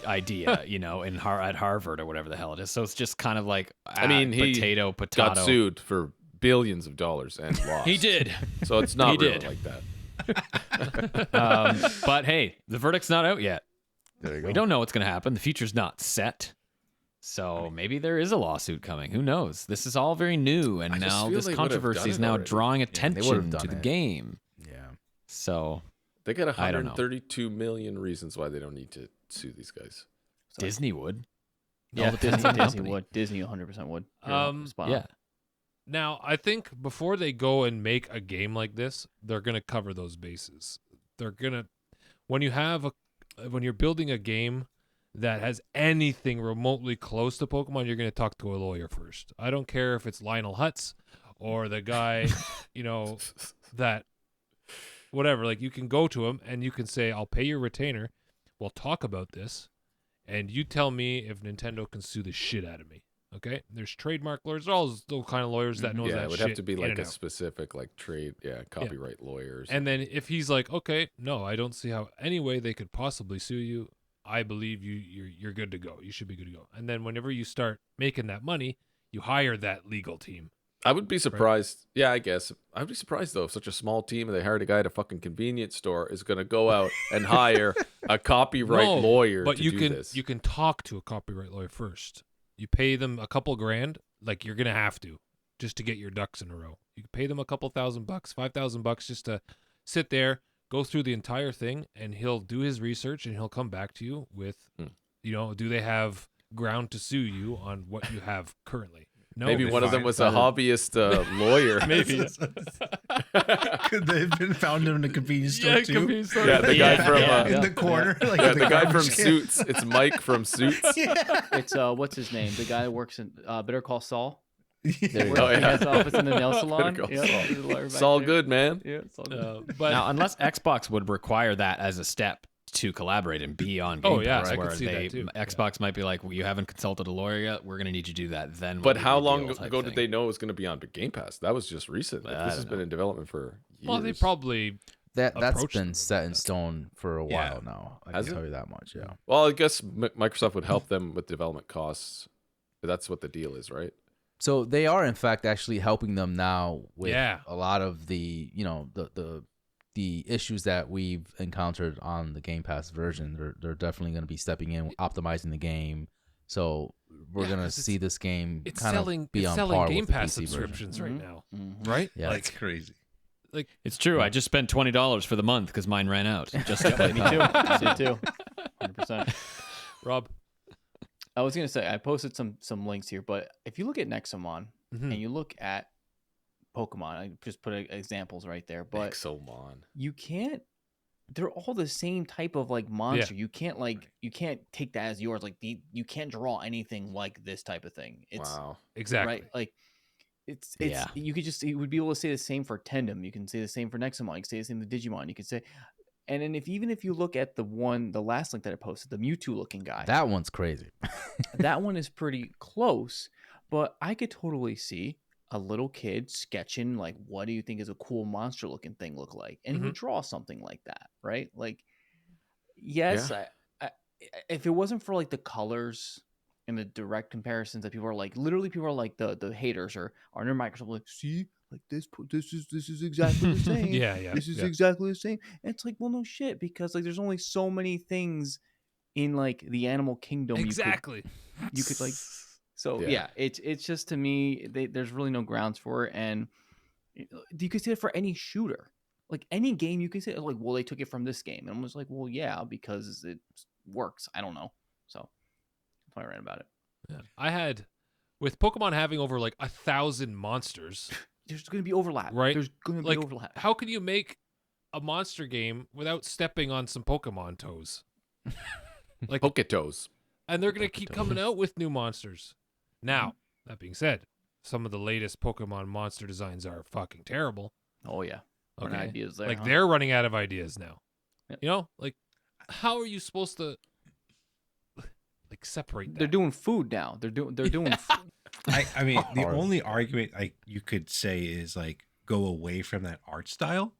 idea, you know, at Harvard or whatever the hell it is. So it's just kind of like, I mean, he potato. got sued for billions of dollars and lost. He did. So it's not He really did. like that. But hey, the verdict's not out yet. There you We don't know what's going to happen. The future's not set. So maybe there is a lawsuit coming. Who knows? This is all very new, and I just now feel this they would have controversy done is it now already. drawing they would have attention done to the it. game. Yeah. So They got I don't know. 132 million reasons why they don't need to sue these guys. Disney would. Yeah, the Disney, Pokemon Disney company. would. Disney 100% would. You're spot on. Yeah. Now, I think before they go and make a game like this, they're going to cover those bases. They're going to when you're building a game that has anything remotely close to Pokemon, you're going to talk to a lawyer first. I don't care if it's Lionel Hutz or the guy, you know, that whatever, like you can go to him and you can say, "I'll pay your retainer. We'll talk about this." And you tell me if Nintendo can sue the shit out of me. Okay, there's trademark lawyers. There's all those kind of lawyers that knows Yeah, that it would shit have to be in like and a out. specific like trade, copyright lawyers. And then if he's like, okay, no, I don't see how any way they could possibly sue you. I believe you're good to go. You should be good to go. And then whenever you start making that money, you hire that legal team. I would be surprised. Yeah, I guess I'd be surprised though if such a small team and they hired a guy at a fucking convenience store is going to go out and hire a copyright No, lawyer but to you do can this. you can talk to a copyright lawyer first. You pay them a couple grand, like you're gonna have to, just to get your ducks in a row. You can pay them a couple $1,000, $5,000 just to sit there, go through the entire thing, and he'll do his research and he'll come back to you with, do they have ground to sue you on what you have currently? No, Maybe they one of them find- was a hobbyist lawyer. Maybe. Could they have been found in a convenience store too? convenience store. Yeah, the guy Yeah, from yeah. In the corner, like yeah, in the guy from garbage can. Suits. It's Mike from Suits. It's what's his name? The guy that works in Better Call Saul. There you Works go. Oh, in yeah. his office in the nail salon. Call Yeah, Saul. he's a lawyer back It's all there. good, man. Yeah, it's all good. But Now, unless Xbox would require that as a step to collaborate and be on Game Oh, yeah, Pass, I could where see that too. Xbox might be like, well, you haven't consulted a lawyer yet. We're going to need you to do that. Then, But we'll how give you a long deal type ago did thing. they know it was going to be on Game Pass? That was just recent. Like, I this has don't been know. in development for years. well, they probably That's approach been them set in with that. stone for a Yeah. while now. I Has can it? tell you that much. Yeah. Well, I guess Microsoft would help them with development costs. That's what the deal is, right? So they are in fact actually helping them now with Yeah. a lot of the the issues that we've encountered on the Game Pass version. They're definitely going to be stepping in, optimizing the game. So we're Yeah, going to 'cause see this game it's kind selling of be it's on selling par Game with the Pass PC version. subscriptions right Mhm. now, Mhm. right? Yeah. That's crazy. It's true. I just spent $20 for the month because mine ran out. Just to play Me too. Me too. 100%. Rob. I was gonna say I posted some links here, but if you look at Nexomon Mhm. and you look at Pokemon, I just put examples right there, but Exomon. you can't. They're all the same type of like monster. You can't you can't take that as yours. Like you can't draw anything like this type of thing. It's Wow. Exactly. right. Like it's Yeah. you would be able to say the same for Tendom. You can say the same for Nexomon. You can say the same for Digimon. You can say, and then even if you look at the last link that I posted, the Mewtwo looking guy, That one's crazy. that one is pretty close, but I could totally see a little kid sketching like, what do you think is a cool monster looking thing look like, and he would draw something like that, right? Like, yes, I, if it wasn't for like the colors and the direct comparisons that people are like, literally people are like the haters are near Microsoft like, see, like this is exactly the same. Yeah. This is yeah. exactly the same. And it's like, well, no shit, because like there's only so many things in like the animal kingdom Exactly. you could like. So Yeah. yeah, it's just to me, there's really no grounds for it, and you could say it for any shooter, like any game. You could say like, well, they took it from this game, and I'm just like, well, yeah, because it works. I don't know, so that's why I ran about it. Yeah. I had with Pokemon having over like 1,000 monsters. There's going to be overlap, Right. There's going to be Like, overlap. how can you make a monster game without stepping on some Pokemon toes? Like, Poketoes. and they're gonna keep coming out with new monsters. Now, Mm-hmm. that being said, some of the latest Pokemon monster designs are fucking terrible. Oh yeah, Okay, ideas there. like huh? they're running out of ideas now. Yep. You know, like how are you supposed to like separate that? They're doing food now. They're doing. Food. I mean, the Hard. only argument you could say is like go away from that art style,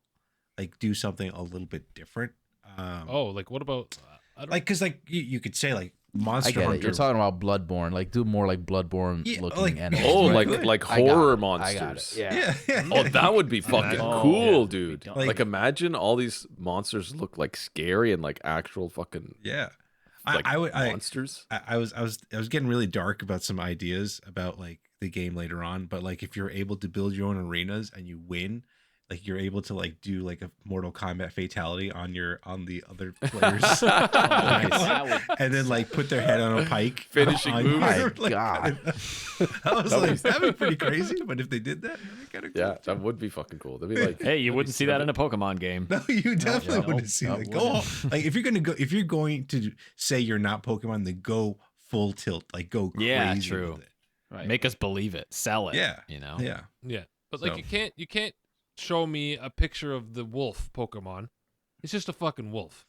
like do something a little bit different. Oh, like what about? I don't Like because like you could say like Monster I get Hunter. it. You're talking about Bloodborne. Like do more like Bloodborne Yeah, looking like- enemies. Oh, Right. like I got horror it. monsters. I got it. Yeah. yeah. Oh, that would be fucking Oh, cool, yeah. dude. Like- Like, imagine all these monsters look like scary and like actual fucking yeah. like I would. monsters. I was getting really dark about some ideas about like the game later on, but like if you're able to build your own arenas and you win, like you're able to like do like a Mortal Kombat fatality on the other players, That would- and then like put their head on a pike, Finishing on moves. your, My God. I was That would like, that'd be pretty crazy. But if they did that, that'd be kind of cool. Yeah, that would be fucking cool. That'd be like, Hey, you wouldn't see that in a Pokemon game. No, you definitely no, wouldn't see no, that. wouldn't. Like if you're going to say you're not Pokemon, then go full tilt, like go crazy. Yeah, with true. it. right. Make us believe it. Sell it. Yeah. You know? Yeah. Yeah, but like So- you can't show me a picture of the wolf Pokemon. It's just a fucking wolf,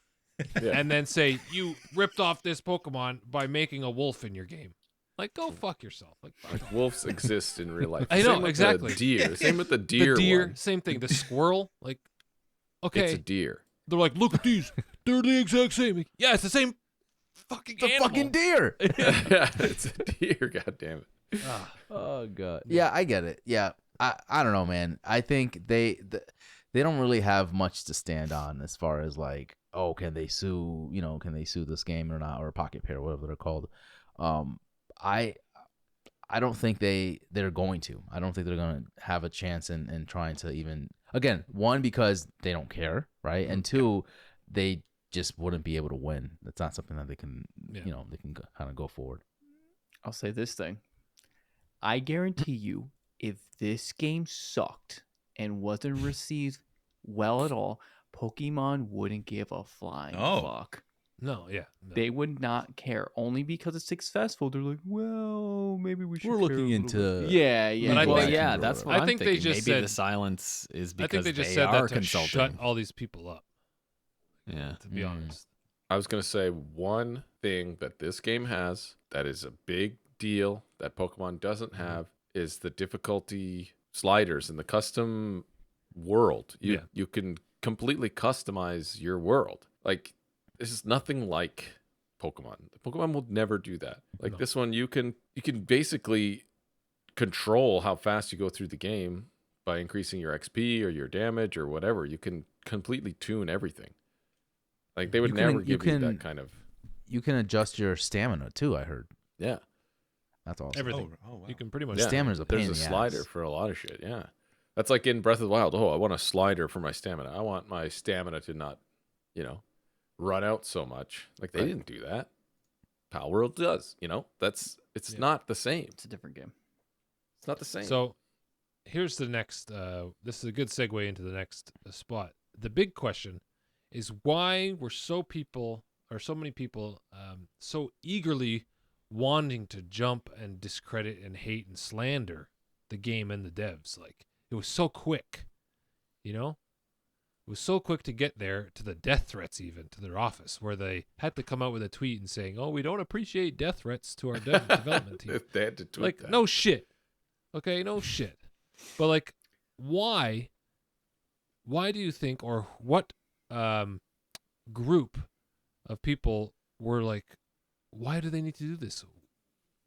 yeah. and then say you ripped off this Pokemon by making a wolf in your game. Like, go fuck yourself. Like, fuck off. Wolves exist in real life. I know, Same with exactly. The deer. Same with the The deer. deer, one. same thing. The squirrel, like, okay, It's a deer. they're like, look at these, they're the exact same. Like, yeah, it's the same fucking It's a animal. fucking deer. Yeah, it's a deer. God damn it. Ah, Oh god. Yeah, I get it. Yeah, I don't know, man. I think they don't really have much to stand on as far as like, oh, can they sue? You know, can they sue this game or not, or Pocket Pair, whatever they're called. I don't think they're going to. I don't think they're going to have a chance in trying to even, again, one, because they don't care, right? And two, they just wouldn't be able to win. That's not something that they can, Yeah. you know, they can kind of go forward. I'll say this thing. I guarantee you, if this game sucked and wasn't received well at all, Pokemon wouldn't give a flying Oh. fuck. no, yeah. No. They would not care. Only because it's successful, they're like, well, maybe we should. We're care looking a little into- bit." Yeah, yeah. But I Well, think- yeah, that's what I I'm think they thinking. just Maybe said- the silence is I because think they just they said are that to consulting. shut all these people up, Yeah. to be honest. I was going to say one thing that this game has that is a big deal that Pokemon doesn't have is the difficulty sliders in the custom world. You can completely customize your world. Like, this is nothing like Pokemon. Pokemon will never do that. Like No. this one, you can basically control how fast you go through the game by increasing your XP or your damage or whatever. You can completely tune everything. Like they would You can- never you give you can- that kind of You can adjust your stamina too, I heard. yeah. That's awesome. Everything. Oh, wow. You can pretty much. Yeah. Stamina's a pain There's in a the slider ass. for a lot of shit. Yeah, that's like in Breath of the Wild. Oh, I want a slider for my stamina. I want my stamina to not, run out so much. Like they Right. didn't do that. Palworld does. It's Yeah. not the same. It's a different game. It's not the same. So here's the next. This is a good segue into the next spot. The big question is why were so many people so eagerly wanting to jump and discredit and hate and slander the game and the devs. Like it was so quick, it was so quick to get there, to the death threats even to their office, where they had to come out with a tweet and saying, oh, we don't appreciate death threats to our development team. They had to tweet Like that. no shit. Okay, no shit. But like why do you think, or what group of people were like, why do they need to do this?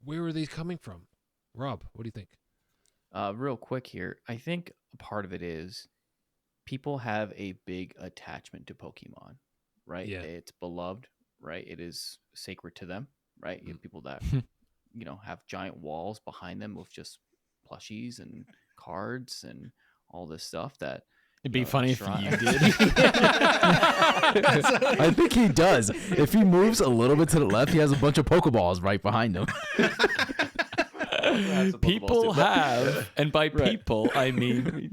Where are they coming from? Rob, what do you think? Real quick here, I think a part of it is people have a big attachment to Pokemon, right? Yeah. It's beloved, right? It is sacred to them, right? You have people that, have giant walls behind them with just plushies and cards and all this stuff that. It'd be funny if shrine- you did. I think he does. If he moves a little bit to the left, he has a bunch of Pokeballs right behind him. People have, and by Right. people I mean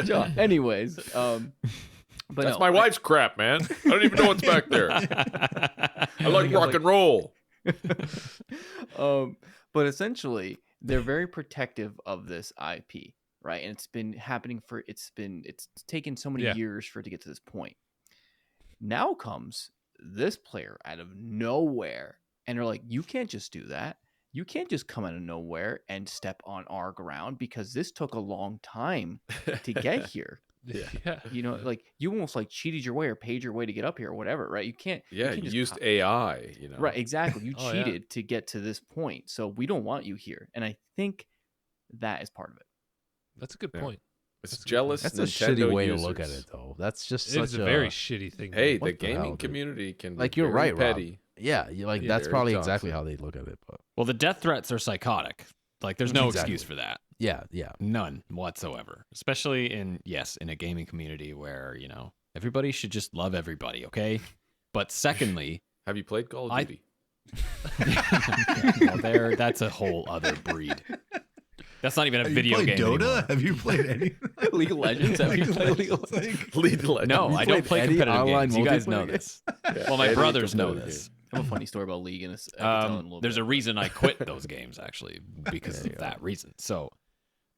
John. Anyways, but That's no, my wife's crap, man. I don't even know what's back there. I like rock and roll. But essentially, they're very protective of this IP, right? And it's been happening it's taken so many Yeah. years for it to get to this point. Now comes this player out of nowhere, and they're like, you can't just do that. You can't just come out of nowhere and step on our ground because this took a long time to get here. Yeah. Like you almost like cheated your way or paid your way to get up here or whatever, right? You can't. Yeah, can't you just used cop- AI, Right, exactly. You Oh, yeah. cheated to get to this point, so we don't want you here. And I think that is part of it. That's a good Yeah. point. It's That's a good jealous That's a Nintendo shitty way users. to look at it, though. That's just It such is a very shitty thing. to Hey, do. the What the hell, gaming dude? community can be Like, you're very right, Rob. petty. Yeah, Yeah, that's very probably exactly toxic. how they look at it. But well, the death threats are psychotic. Like there's no Exactly. excuse for that. yeah, None whatsoever. Especially in a gaming community where, everybody should just love everybody, okay? But secondly, Have you played Call of I- Duty? that's a whole other breed. That's not even a Have video you played game Dota? anymore. Have you played any? League of Legends. Have you played League of Legends? League Legends. No, You I don't played play any competitive online games. You guys know multiplayer this. Yeah, Well, my any brothers know competitive this. I have a funny story about League, and I can tell in a little There's bit. a reason I quit those games actually because of that reason. So,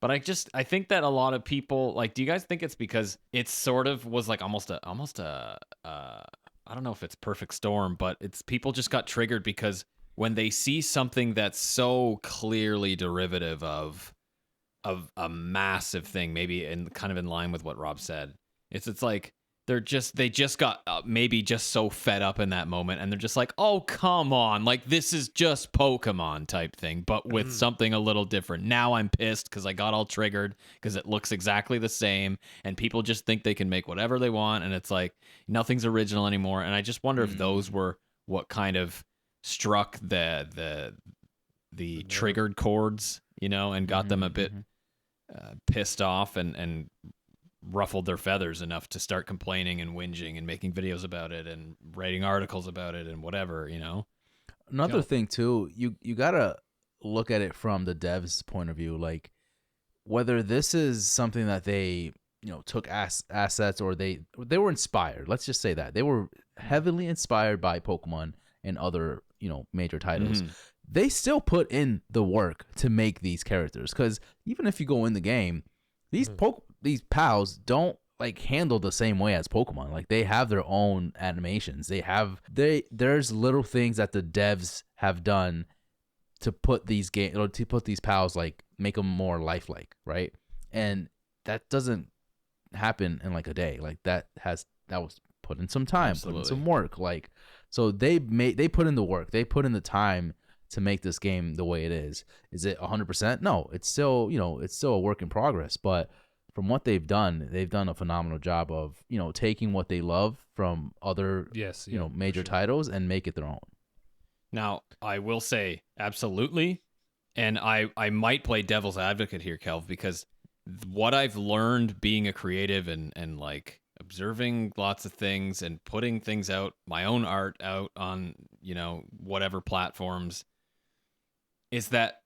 but I think that a lot of people like. Do you guys think it's because it sort of was like almost a I don't know if it's perfect storm, but it's people just got triggered because when they see something that's so clearly derivative of a massive thing, maybe kind of in line with what Rob said. It's like they just got maybe just so fed up in that moment, and they're just like, oh, come on, like this is just Pokemon type thing, but with something a little different. Now I'm pissed because I got all triggered because it looks exactly the same, and people just think they can make whatever they want, and it's like nothing's original anymore. And I just wonder if those were what kind of struck the triggered chords, and got them a bit pissed off and ruffled their feathers enough to start complaining and whinging and making videos about it and writing articles about it and whatever. Another thing too, you gotta look at it from the devs' point of view, like whether this is something that they took assets or they were inspired. Let's just say that they were heavily inspired by Pokemon and other major titles. They still put in the work to make these characters, because even if you go in the game, these pals don't like handle the same way as Pokemon. Like they have their own animations. There's little things that the devs have done to put these pals, like make them more lifelike, right? And that doesn't happen in like a day. Like that was put in some time, put in some work. Like so they put in the work. They put in the time to make this game the way it is. Is it 100%? No, it's still, it's still a work in progress. But from what they've done a phenomenal job of, taking what they love from other, major titles and make it their own. Now, I will say absolutely, and I might play devil's advocate here, Kelv, because what I've learned being a creative and like observing lots of things and putting things out, my own art out on, whatever platforms, is that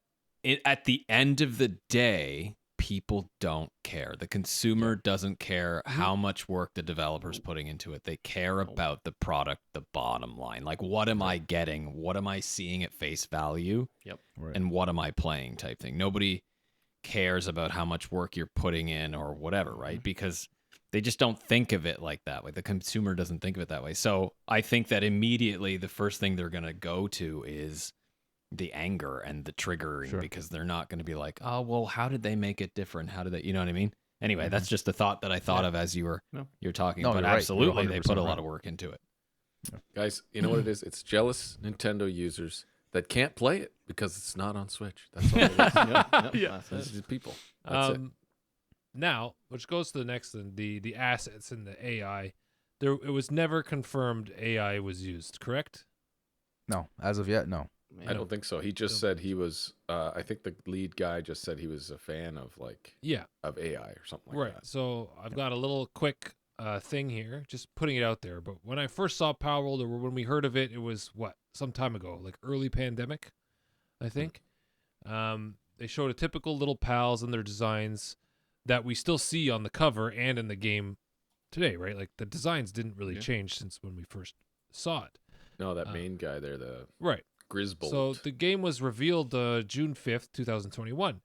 at the end of the day, people don't care. The consumer doesn't care how much work the developer's putting into it. They care about the product, the bottom line. Like, what am I getting? What am I seeing at face value? Yep. Right. And what am I playing type thing. Nobody cares about how much work you're putting in or whatever, right? Because they just don't think of it like that way. The consumer doesn't think of it that way. So I think that immediately the first thing they're going to go to is the anger and the triggering, because they're not going to be like, oh, well, how did they make it different? How did they, you know what I mean? Anyway, that's just the thought that I thought of as you're talking. No, but you're right. absolutely, You're they put a 100% lot of work into it. Guys, you know what it is? It's jealous Nintendo users that can't play it because it's not on Switch. That's all it is. It's just people. That's it. Now, which goes to the next thing, the assets and the AI. It was never confirmed AI was used, correct? No, as of yet, no. I don't think so. He just said he was. I think the lead guy just said he was a fan of of AI or something like that. Right. So I've got a little quick thing here, just putting it out there. But when I first saw Palworld, or when we heard of it, it was some time ago, like early pandemic, I think. They showed a typical little pals and their designs that we still see on the cover and in the game today, right? Like the designs didn't really change since when we first saw it. No, that main guy there, the right. Grisbold. So the game was revealed June 5th, 2021,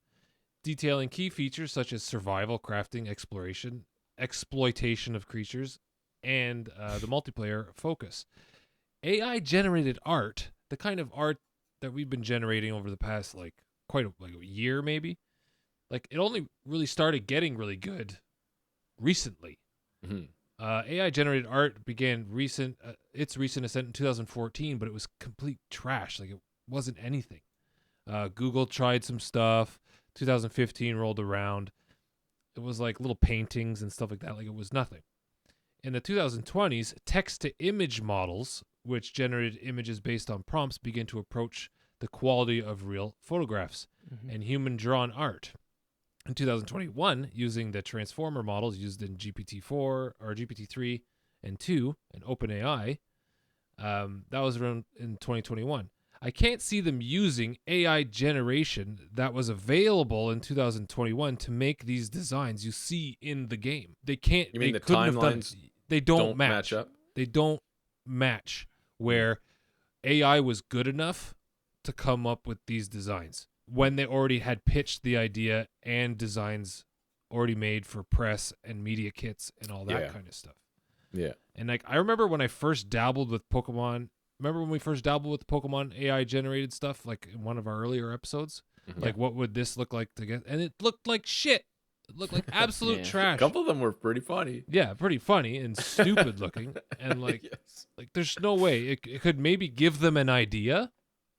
detailing key features such as survival, crafting, exploitation of creatures, and the multiplayer focus. AI-generated art, the kind of art that we've been generating over the past quite a year maybe, it only really started getting really good recently. Mm-hmm. AI-generated art began its recent ascent in 2014, but it was complete trash. It wasn't anything. Google tried some stuff. 2015 rolled around. It was little paintings and stuff like that. It was nothing. In the 2020s, text-to-image models, which generated images based on prompts, began to approach the quality of real photographs and human-drawn art. In 2021, using the transformer models used in GPT-4 or GPT-3 and 2 and OpenAI, that was around in 2021. I can't see them using AI generation that was available in 2021 to make these designs you see in the game. They can't. You mean they the couldn't have done timelines it. They don't match up? They don't match where AI was good enough to come up with these designs when they already had pitched the idea and designs already made for press and media kits and all that kind of stuff. Yeah. And I remember when I first dabbled with Pokemon remember when we first dabbled with Pokemon AI generated stuff, like in one of our earlier episodes? Mhm. Like, what would this look like to get? And it looked like shit. It looked like absolute Yeah. A trash. couple of them were pretty funny. Yeah, pretty funny and stupid looking. And like, Yes. there's no way it could maybe give them an idea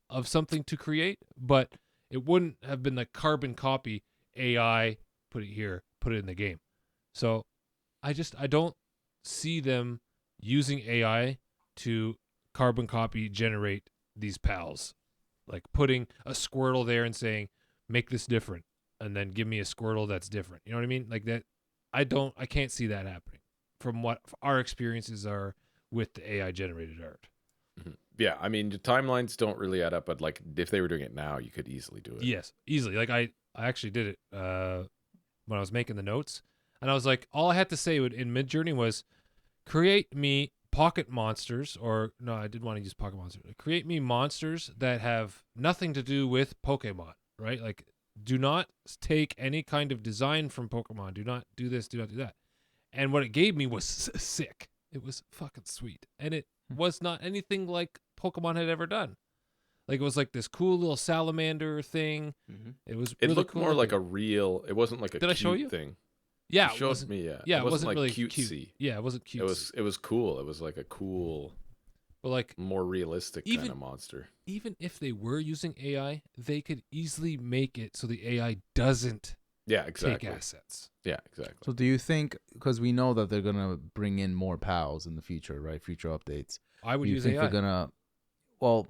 of something to create, but it wouldn't have been like carbon copy AI, put it here, put it in the game. So I don't see them using AI to carbon copy generate these pals. Like putting a Squirtle there and saying, make this different, and then give me a Squirtle that's different. You know what I mean? Like that, I can't see that happening from what our experiences are with the AI generated art. Mhm. Yeah, I mean, the timelines don't really add up, but like if they were doing it now, you could easily do it. Yes, easily. Like I actually did it when I was making the notes, and I was like, all I had to say in Midjourney was, create me pocket monsters, or no, I didn't want to use pocket monsters. Create me monsters that have nothing to do with Pokemon, right? Like, do not take any kind of design from Pokemon. Do not do this. Do not do that. And what it gave me was sick. It was fucking sweet, and it was not anything like Pokemon had ever done. Like it was like this cool little salamander thing. Mhm. It was. It really looked cool more like a looking. real. It wasn't like a Did I cute show you? thing. Yeah, You it showed wasn't. me. Yeah, Yeah, it wasn't like really cutesy. cute. Yeah, it wasn't cute. It was cool. It was like a cool, But like, more realistic Even- kind of monster. even if they were using AI, they could easily make it so the AI doesn't Yeah, exactly. take assets. Yeah, exactly. So do you think, because we know that they're gonna bring in more pals in the future, right? Future updates. I would Do you use think AI. they're gonna? Well,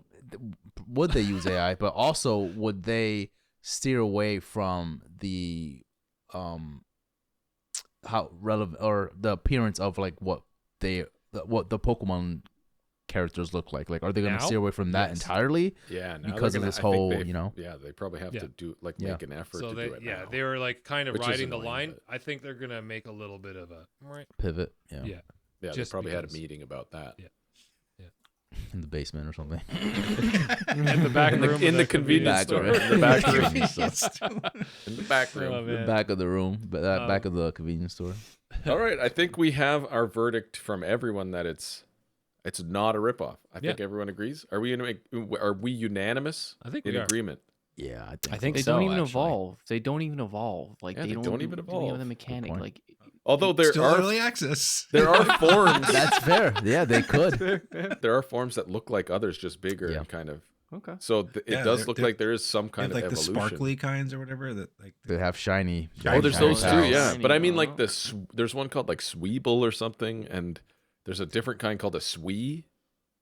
would they use AI? But also, would they steer away from the how relevant or the appearance of like what the Pokemon characters look like? Like, are they gonna Now? steer away from that Yes. entirely? Yeah, now Because they're of gonna, this I think whole, they've- you know? Yeah, they probably have Yeah. to do like Yeah. make an effort So to they, do it yeah, now. they were like kind of Which is riding the annoying, line. but- I think they're gonna make a little bit of a right. Pivot, yeah, Yeah, Yeah, they just probably had a because- meeting about that. Yeah. in the basement or something. in the back In room, the, in of the convenience Back store. room. In the back room. Convenience In the back room. Oh, The man. back of the room, but that back Um, of the convenience store. All right, I think we have our verdict from everyone that it's not a ripoff. I think everyone agrees. Are we unanimous? I think in we are. agreement? Yeah, I think They so, don't even actually. evolve. They don't even evolve. Like Yeah, they they don't, don't even do any of evolve. the Good mechanic. point. Like Although there Still are early access. there are forms That's fair. Yeah, they could. there are forms that look like others, just bigger Yeah. and kind of. okay. So it Yeah, does they're- look they're- like there is some They kind have, of like the evolution. sparkly kinds or whatever that like They have shiny. Oh, There's shiny those too, pals. yeah. But I mean, like Oh. there's one called like Sweeble or something, and there's a different kind called a Swee,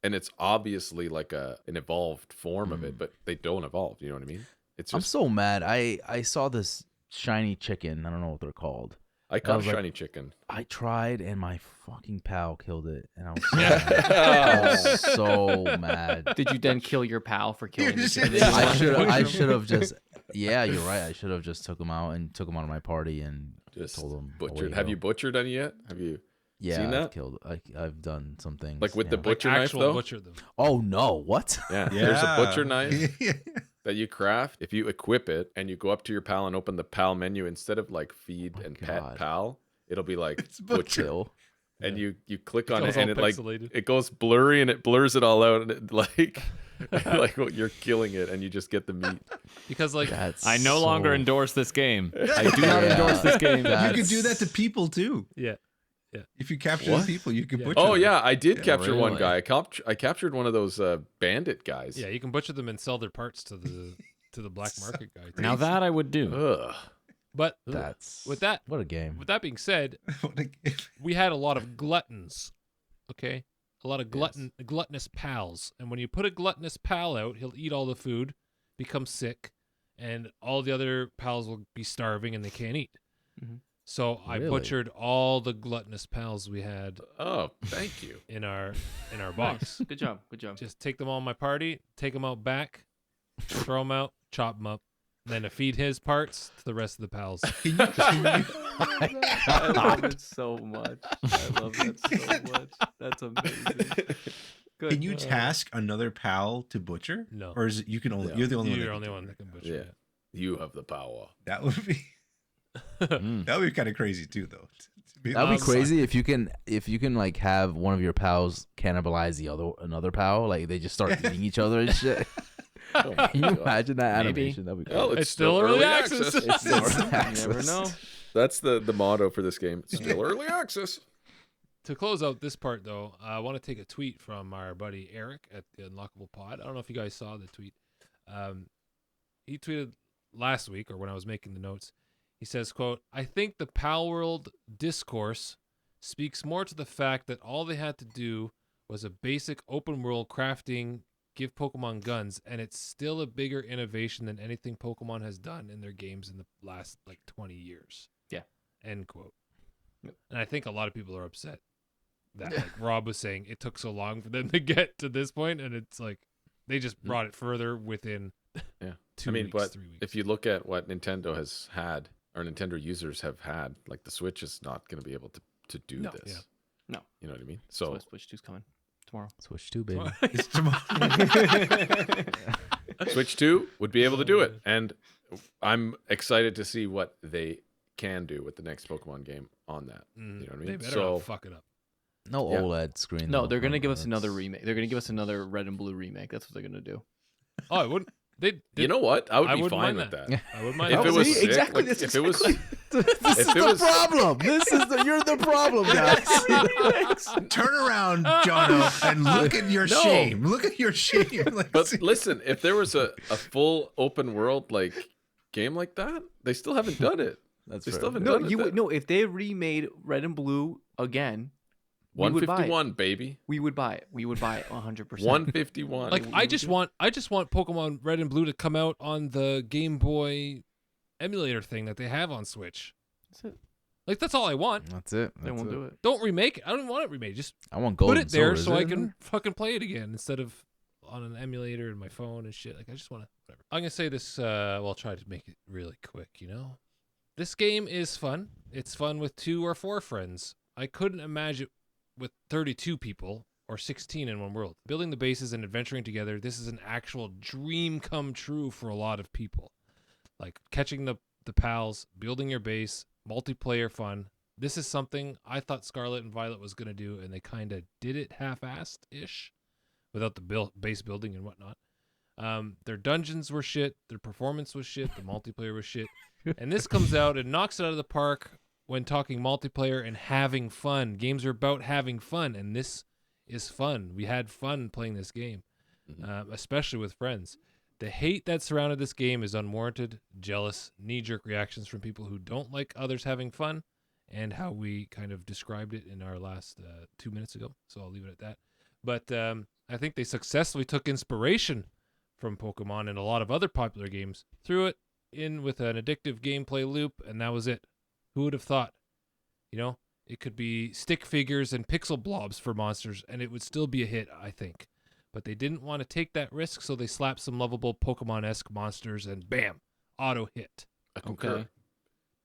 and it's obviously like an evolved form of it, but they don't evolve. You know what I mean? It's I'm just so mad. I saw this shiny chicken. I don't know what they're called. I caught a was like- shiny chicken. I tried, and my fucking pal killed it, and I was so, Yeah. mad. I was so mad. Did you then kill your pal for killing the just- chicken? Yeah. I should have just. Yeah, you're right. I should have just took him out of my party and Just told him. butchered. away Have go. you butchered any yet? Have you? Yeah, seen I've that? killed. I've done some things. Like with the yeah. butcher like knife, actual though? butcher them. Oh no! What? Yeah. There's a butcher knife Yeah. that you craft. If you equip it and you go up to your pal and open the pal menu, instead of like feed Oh, and God. pet pal, it'll be like It's butcher. Kill. and Yeah. you click on It's it and all it like pixelated. it goes blurry and it blurs it all out and it like like well, you're killing it and you just get the meat. Because like That's I no longer so- endorse this game. I do Yeah. not endorse this game. You could do that to people too. yeah, If you capture What? the people, you could Yeah. butcher Oh them. yeah, I did capture one Really? guy. I captured one of those bandit guys. yeah, you can butcher them and sell their parts to the black market guy. too. Now that I would do. Ugh. But That's with that What a game. with that being said, What a game. we had a lot of gluttons. Okay, a lot of gluttonous pals, and when you put a gluttonous pal out, he'll eat all the food, become sick, and all the other pals will be starving and they can't eat. Mhm. So I Really? butchered all the gluttonous pals we had Oh, thank you. in our box. Good job. Good job. Just take them all in my party, take them out back, throw them out, chop them up, then to feed his parts to the rest of the pals. Can you, I love it so much. I love that so much. That's amazing. Good. can you task another pal to butcher? No. Or is it you can only No. you're the only You're the one? only one that can butcher. Yeah. You have the power. That would be Mm. that would be kind of crazy too, though. That'd be crazy if you can like have one of your pals cannibalize another pal, like they just start eating each other and shit. Oh my Can you God. imagine that Maybe. animation? That'd be Well, cool. it's still early access. It's still early You access. never know. That's the motto for this game. It's still early access. To close out this part, though, I want to take a tweet from our buddy Eric at the Unlockable Pod. I don't know if you guys saw the tweet. He tweeted last week, or when I was making the notes, he says, quote, "I think the Palworld discourse speaks more to the fact that all they had to do was a basic open world crafting, give Pokemon guns, and it's still a bigger innovation than anything Pokemon has done in their games in the last, 20 years. Yeah. End quote. Yep. And I think a lot of people are upset that, like Rob was saying, it took so long for them to get to this point, and it's like they just brought it further within Yeah. 2 I mean, weeks, but 3 weeks. if you look at what Nintendo has had, or Nintendo users have had, like the Switch is not going to be able to do No. this. Yeah. No. You know what I mean? So So Switch 2's coming tomorrow. Switch 2, baby. It's tomorrow. Switch 2 would be able to do it. And I'm excited to see what they can do with the next Pokemon game on that. You know what I mean? They better So not fuck it up. No Yeah. OLED screen. No, though. they're gonna give us That's- another remake. They're gonna give us another Red and Blue remake. That's what they're gonna do. Oh, I wouldn't. you know what? I would I be wouldn't fine mind with that. that. I wouldn't mind If that. it was See, sick, exactly, like, that's if it was This If is it the was- problem. You're the problem, guys. Turn around, Jono, and look at your No. shame. Look at your shame. Like, But listen, if there was a full open world like game like that, they still haven't done it. That's They fair. still haven't No, done it. you would no. If they remade Red and Blue again, we would buy it. 151, baby. We would buy it. We would buy it 100%. 151. Like I just want Pokemon Red and Blue to come out on the Game Boy emulator thing that they have on Switch. That's it. Like that's all I want. That's it. They won't do it. Don't remake it. I don't want it remade. Just I want gold. put it there Sword. Is so it I in can there? fucking play it again instead of on an emulator and my phone and shit. Like I just want to whatever. I'm gonna say this. Well, I'll try to make it really quick. This game is fun. It's fun with 2 or 4 friends. I couldn't imagine with 32 people or 16 in one world. Building the bases and adventuring together, this is an actual dream come true for a lot of people. Like catching the pals, building your base, multiplayer fun. This is something I thought Scarlet and Violet was going to do, and they kind of did it half-assed-ish without the base building and whatnot. Their dungeons were shit. Their performance was shit. The multiplayer was shit. And this comes out and knocks it out of the park when talking multiplayer and having fun. Games are about having fun, and this is fun. We had fun playing this game, especially with friends. The hate that surrounded this game is unwarranted, jealous, knee-jerk reactions from people who don't like others having fun, and how we kind of described it in our last 2 minutes ago. So I'll leave it at that. But I think they successfully took inspiration from Pokemon and a lot of other popular games, threw it in with an addictive gameplay loop, and that was it. Who would have thought? It could be stick figures and pixel blobs for monsters, and it would still be a hit, I think. But they didn't want to take that risk, so they slapped some lovable Pokemon-esque monsters, and bam, auto hit. I concur. Okay.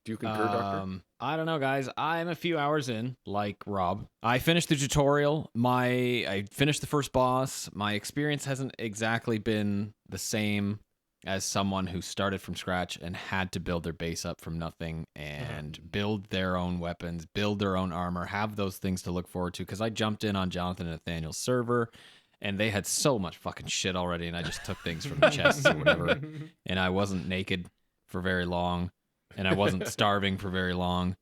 Do you concur, Doctor? I don't know, guys. I'm a few hours in, like Rob. I finished the tutorial. I finished the first boss. My experience hasn't exactly been the same as someone who started from scratch and had to build their base up from nothing and build their own weapons, build their own armor, have those things to look forward to. Because I jumped in on Jonathan and Nathaniel's server, and they had so much fucking shit already, and I just took things from the chests or whatever. And I wasn't naked for very long, and I wasn't starving for very long.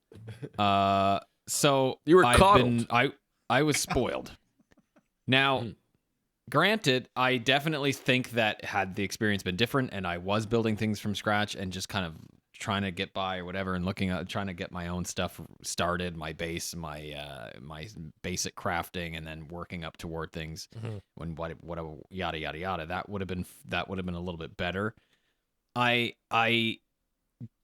So You were I've coddled. I was spoiled. Now, granted, I definitely think that had the experience been different and I was building things from scratch and just kind of trying to get by or whatever and trying to get my own stuff started, my base, my basic crafting, and then working up toward things when whatever yada yada yada, that would have been a little bit better. I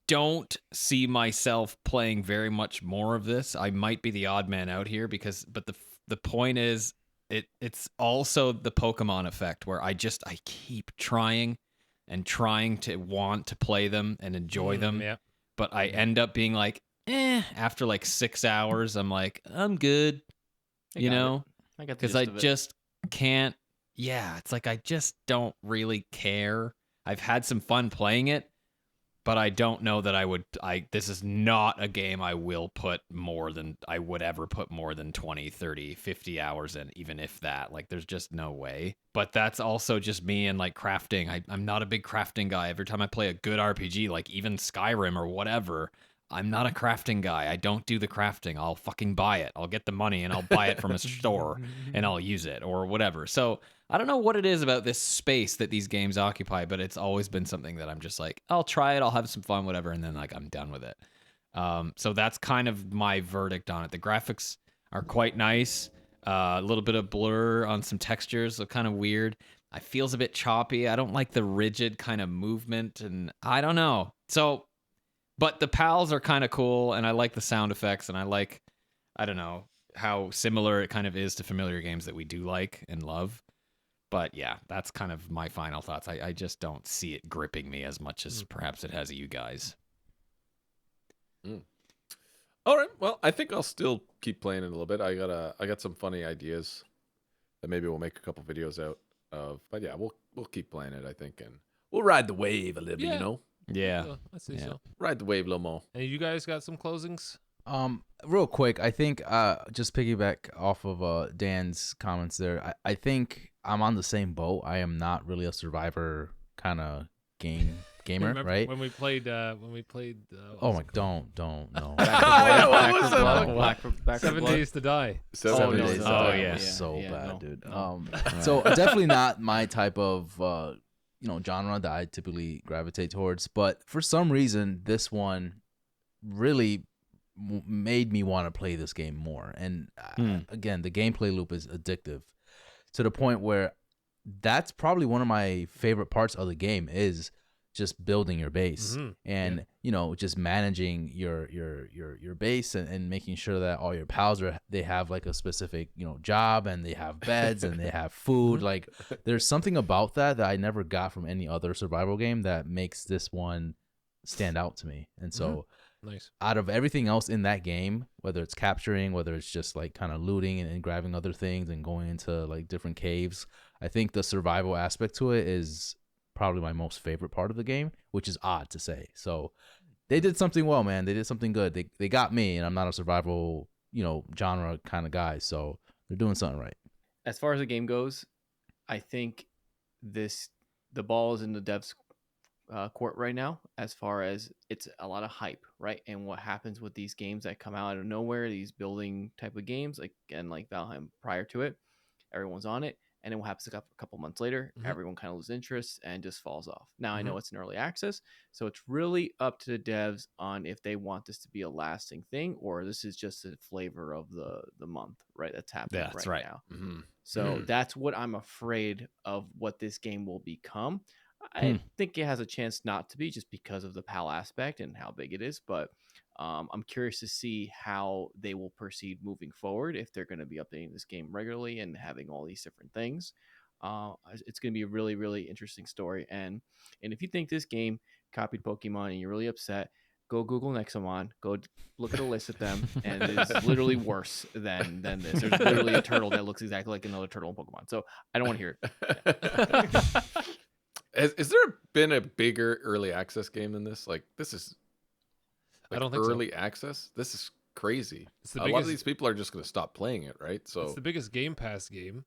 don't see myself playing very much more of this. I might be the odd man out here but the point is, it's also the Pokemon effect where I keep trying and trying to want to play them and enjoy them. Yeah. But I end up being like, after like 6 hours, I'm like, I'm good. I got the Because gist I of it. just can't. Yeah, it's like I just don't really care. I've had some fun playing it, but I don't know that I would. This is not a game I will put more than I would ever put more than 20, 30, 50 hours in, even if that. Like, there's just no way. But that's also just me and like crafting. I'm not a big crafting guy. Every time I play a good RPG, like even Skyrim or whatever, I'm not a crafting guy. I don't do the crafting. I'll fucking buy it. I'll get the money and I'll buy it from a store and I'll use it or whatever. So I don't know what it is about this space that these games occupy, but it's always been something that I'm just like, I'll try it, I'll have some fun, whatever, and then like I'm done with it. So that's kind of my verdict on it. The graphics are quite nice. A little bit of blur on some textures, so kind of weird. It feels a bit choppy. I don't like the rigid kind of movement, and I don't know. So, but the pals are kind of cool, and I like the sound effects, and I don't know, how similar it kind of is to familiar games that we do like and love. But yeah, that's kind of my final thoughts. I just don't see it gripping me as much as perhaps it has you guys. All right. Well, I think I'll still keep playing it a little bit. I got some funny ideas that maybe we'll make a couple videos out of. But yeah, we'll keep playing it, I think, and we'll ride the wave a little bit, Yeah. you know? Yeah. I see so. Ride the wave a little more. And you guys got some closings? Real quick, I think just piggyback off of Dan's comments there. I think I'm on the same boat. I am not really a survivor kind of gamer, Remember right? when we played Oh what's my, it called? don't no. What was that? Back for 7 Blood. Days to Die. 7 no, days. no, Oh, no, yeah. So yeah, bad, no, dude. no. So definitely not my type of genre that I typically gravitate towards. But for some reason, this one really made me want to play this game more. And again, the gameplay loop is addictive to the point where that's probably one of my favorite parts of the game is just building your base and just managing your base and making sure that all your pals they have like a specific job and they have beds and they have food. Like there's something about that I never got from any other survival game that makes this one stand out to me. And so Nice. out of everything else in that game, whether it's capturing, whether it's just like kind of looting and grabbing other things and going into like different caves, I think the survival aspect to it is probably my most favorite part of the game, which is odd to say. So they did something well, man. They did something good. They got me, and I'm not a survival, genre kind of guy. So they're doing something right. As far as the game goes, I think the ball is in the devs' court right now. As far as it's a lot of hype, right? And what happens with these games that come out of nowhere, these building type of games, like Valheim prior to it, everyone's on it. And then what happens a couple months later, everyone kind of loses interest and just falls off. Now, I know it's an early access, so it's really up to the devs on if they want this to be a lasting thing or this is just a flavor of the month, right? That's happening right now. So that's what I'm afraid of what this game will become. I think it has a chance not to be just because of the PAL aspect and how big it is, but I'm curious to see how they will proceed moving forward if they're going to be updating this game regularly and having all these different things. It's going to be a really, really interesting story. And if you think this game copied Pokemon and you're really upset, go Google Nexomon, go look at a list of them, and it's literally worse than this. There's literally a turtle that looks exactly like another turtle in Pokemon. So I don't want to hear it. Has there been a bigger early access game than this? Like this is I don't think early access. This is crazy. It's the a lot of these people are just going to stop playing it, right? So it's the biggest Game Pass game,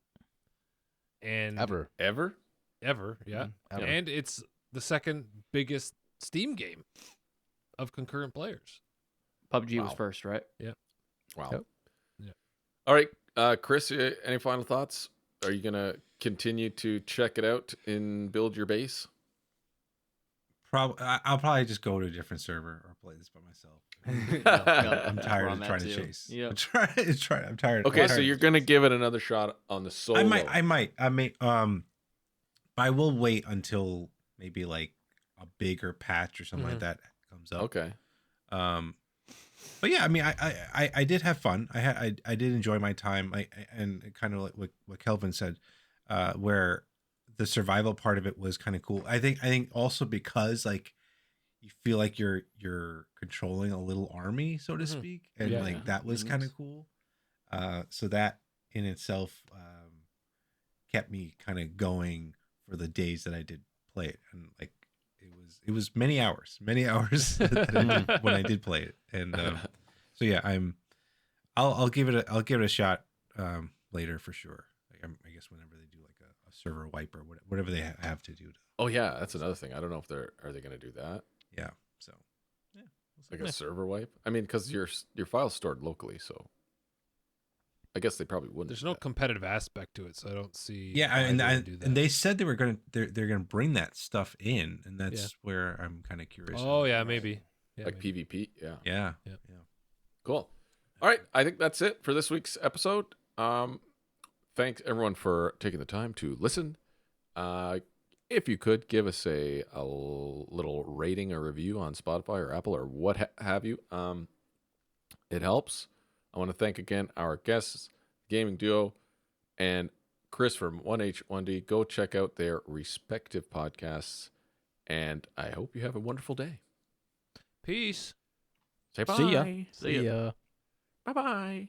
and Ever. yeah. Ever. And it's the second biggest Steam game of concurrent players. PUBG was Wow. first, right? Wow. Yep. Yeah. All right, Chris, any final thoughts? Are you going to continue to check it out and build your base? I'll probably just go to a different server or play this by myself. I'm tired of trying to chase. Yeah. I'm tired. Okay, I'm so tired you're of going to chasing. give it another shot on the solo. I might. But I will wait until maybe like a bigger patch or something like that comes up. Okay. But yeah, I mean, I did have fun. I did enjoy my time. And kind of like what Kelvin said, where the survival part of it was kind of cool. I think also because like you feel like you're controlling a little army, so to speak, and Yeah. like that was kind of cool. So that in itself kept me kind of going for the days that I did play it, and like it was many hours when I did play it, and so yeah, I'll give it a shot later for sure. Like, I guess whenever they do like a server wipe or whatever they have to do. Oh yeah, that's another thing. I don't know if are they going to do that, Yeah. So like a server wipe. I mean, because your file's stored locally, so I guess they probably wouldn't. There's do no that. competitive aspect to it, so I don't see. yeah, why and they would do that. and they said they're gonna bring that stuff in, and that's where I'm kind of curious. Oh yeah, maybe. Yeah, like maybe. PvP. Yeah. Yeah. Yep. Yeah. Cool. All right, I think that's it for this week's episode. Thanks everyone for taking the time to listen. If you could give us a little rating or review on Spotify or Apple or what have you, it helps. I want to thank again our guests, Gaming Duo, and Chris from 1H1D. Go check out their respective podcasts, and I hope you have a wonderful day. Peace. Say bye. See ya. See ya. Bye-bye.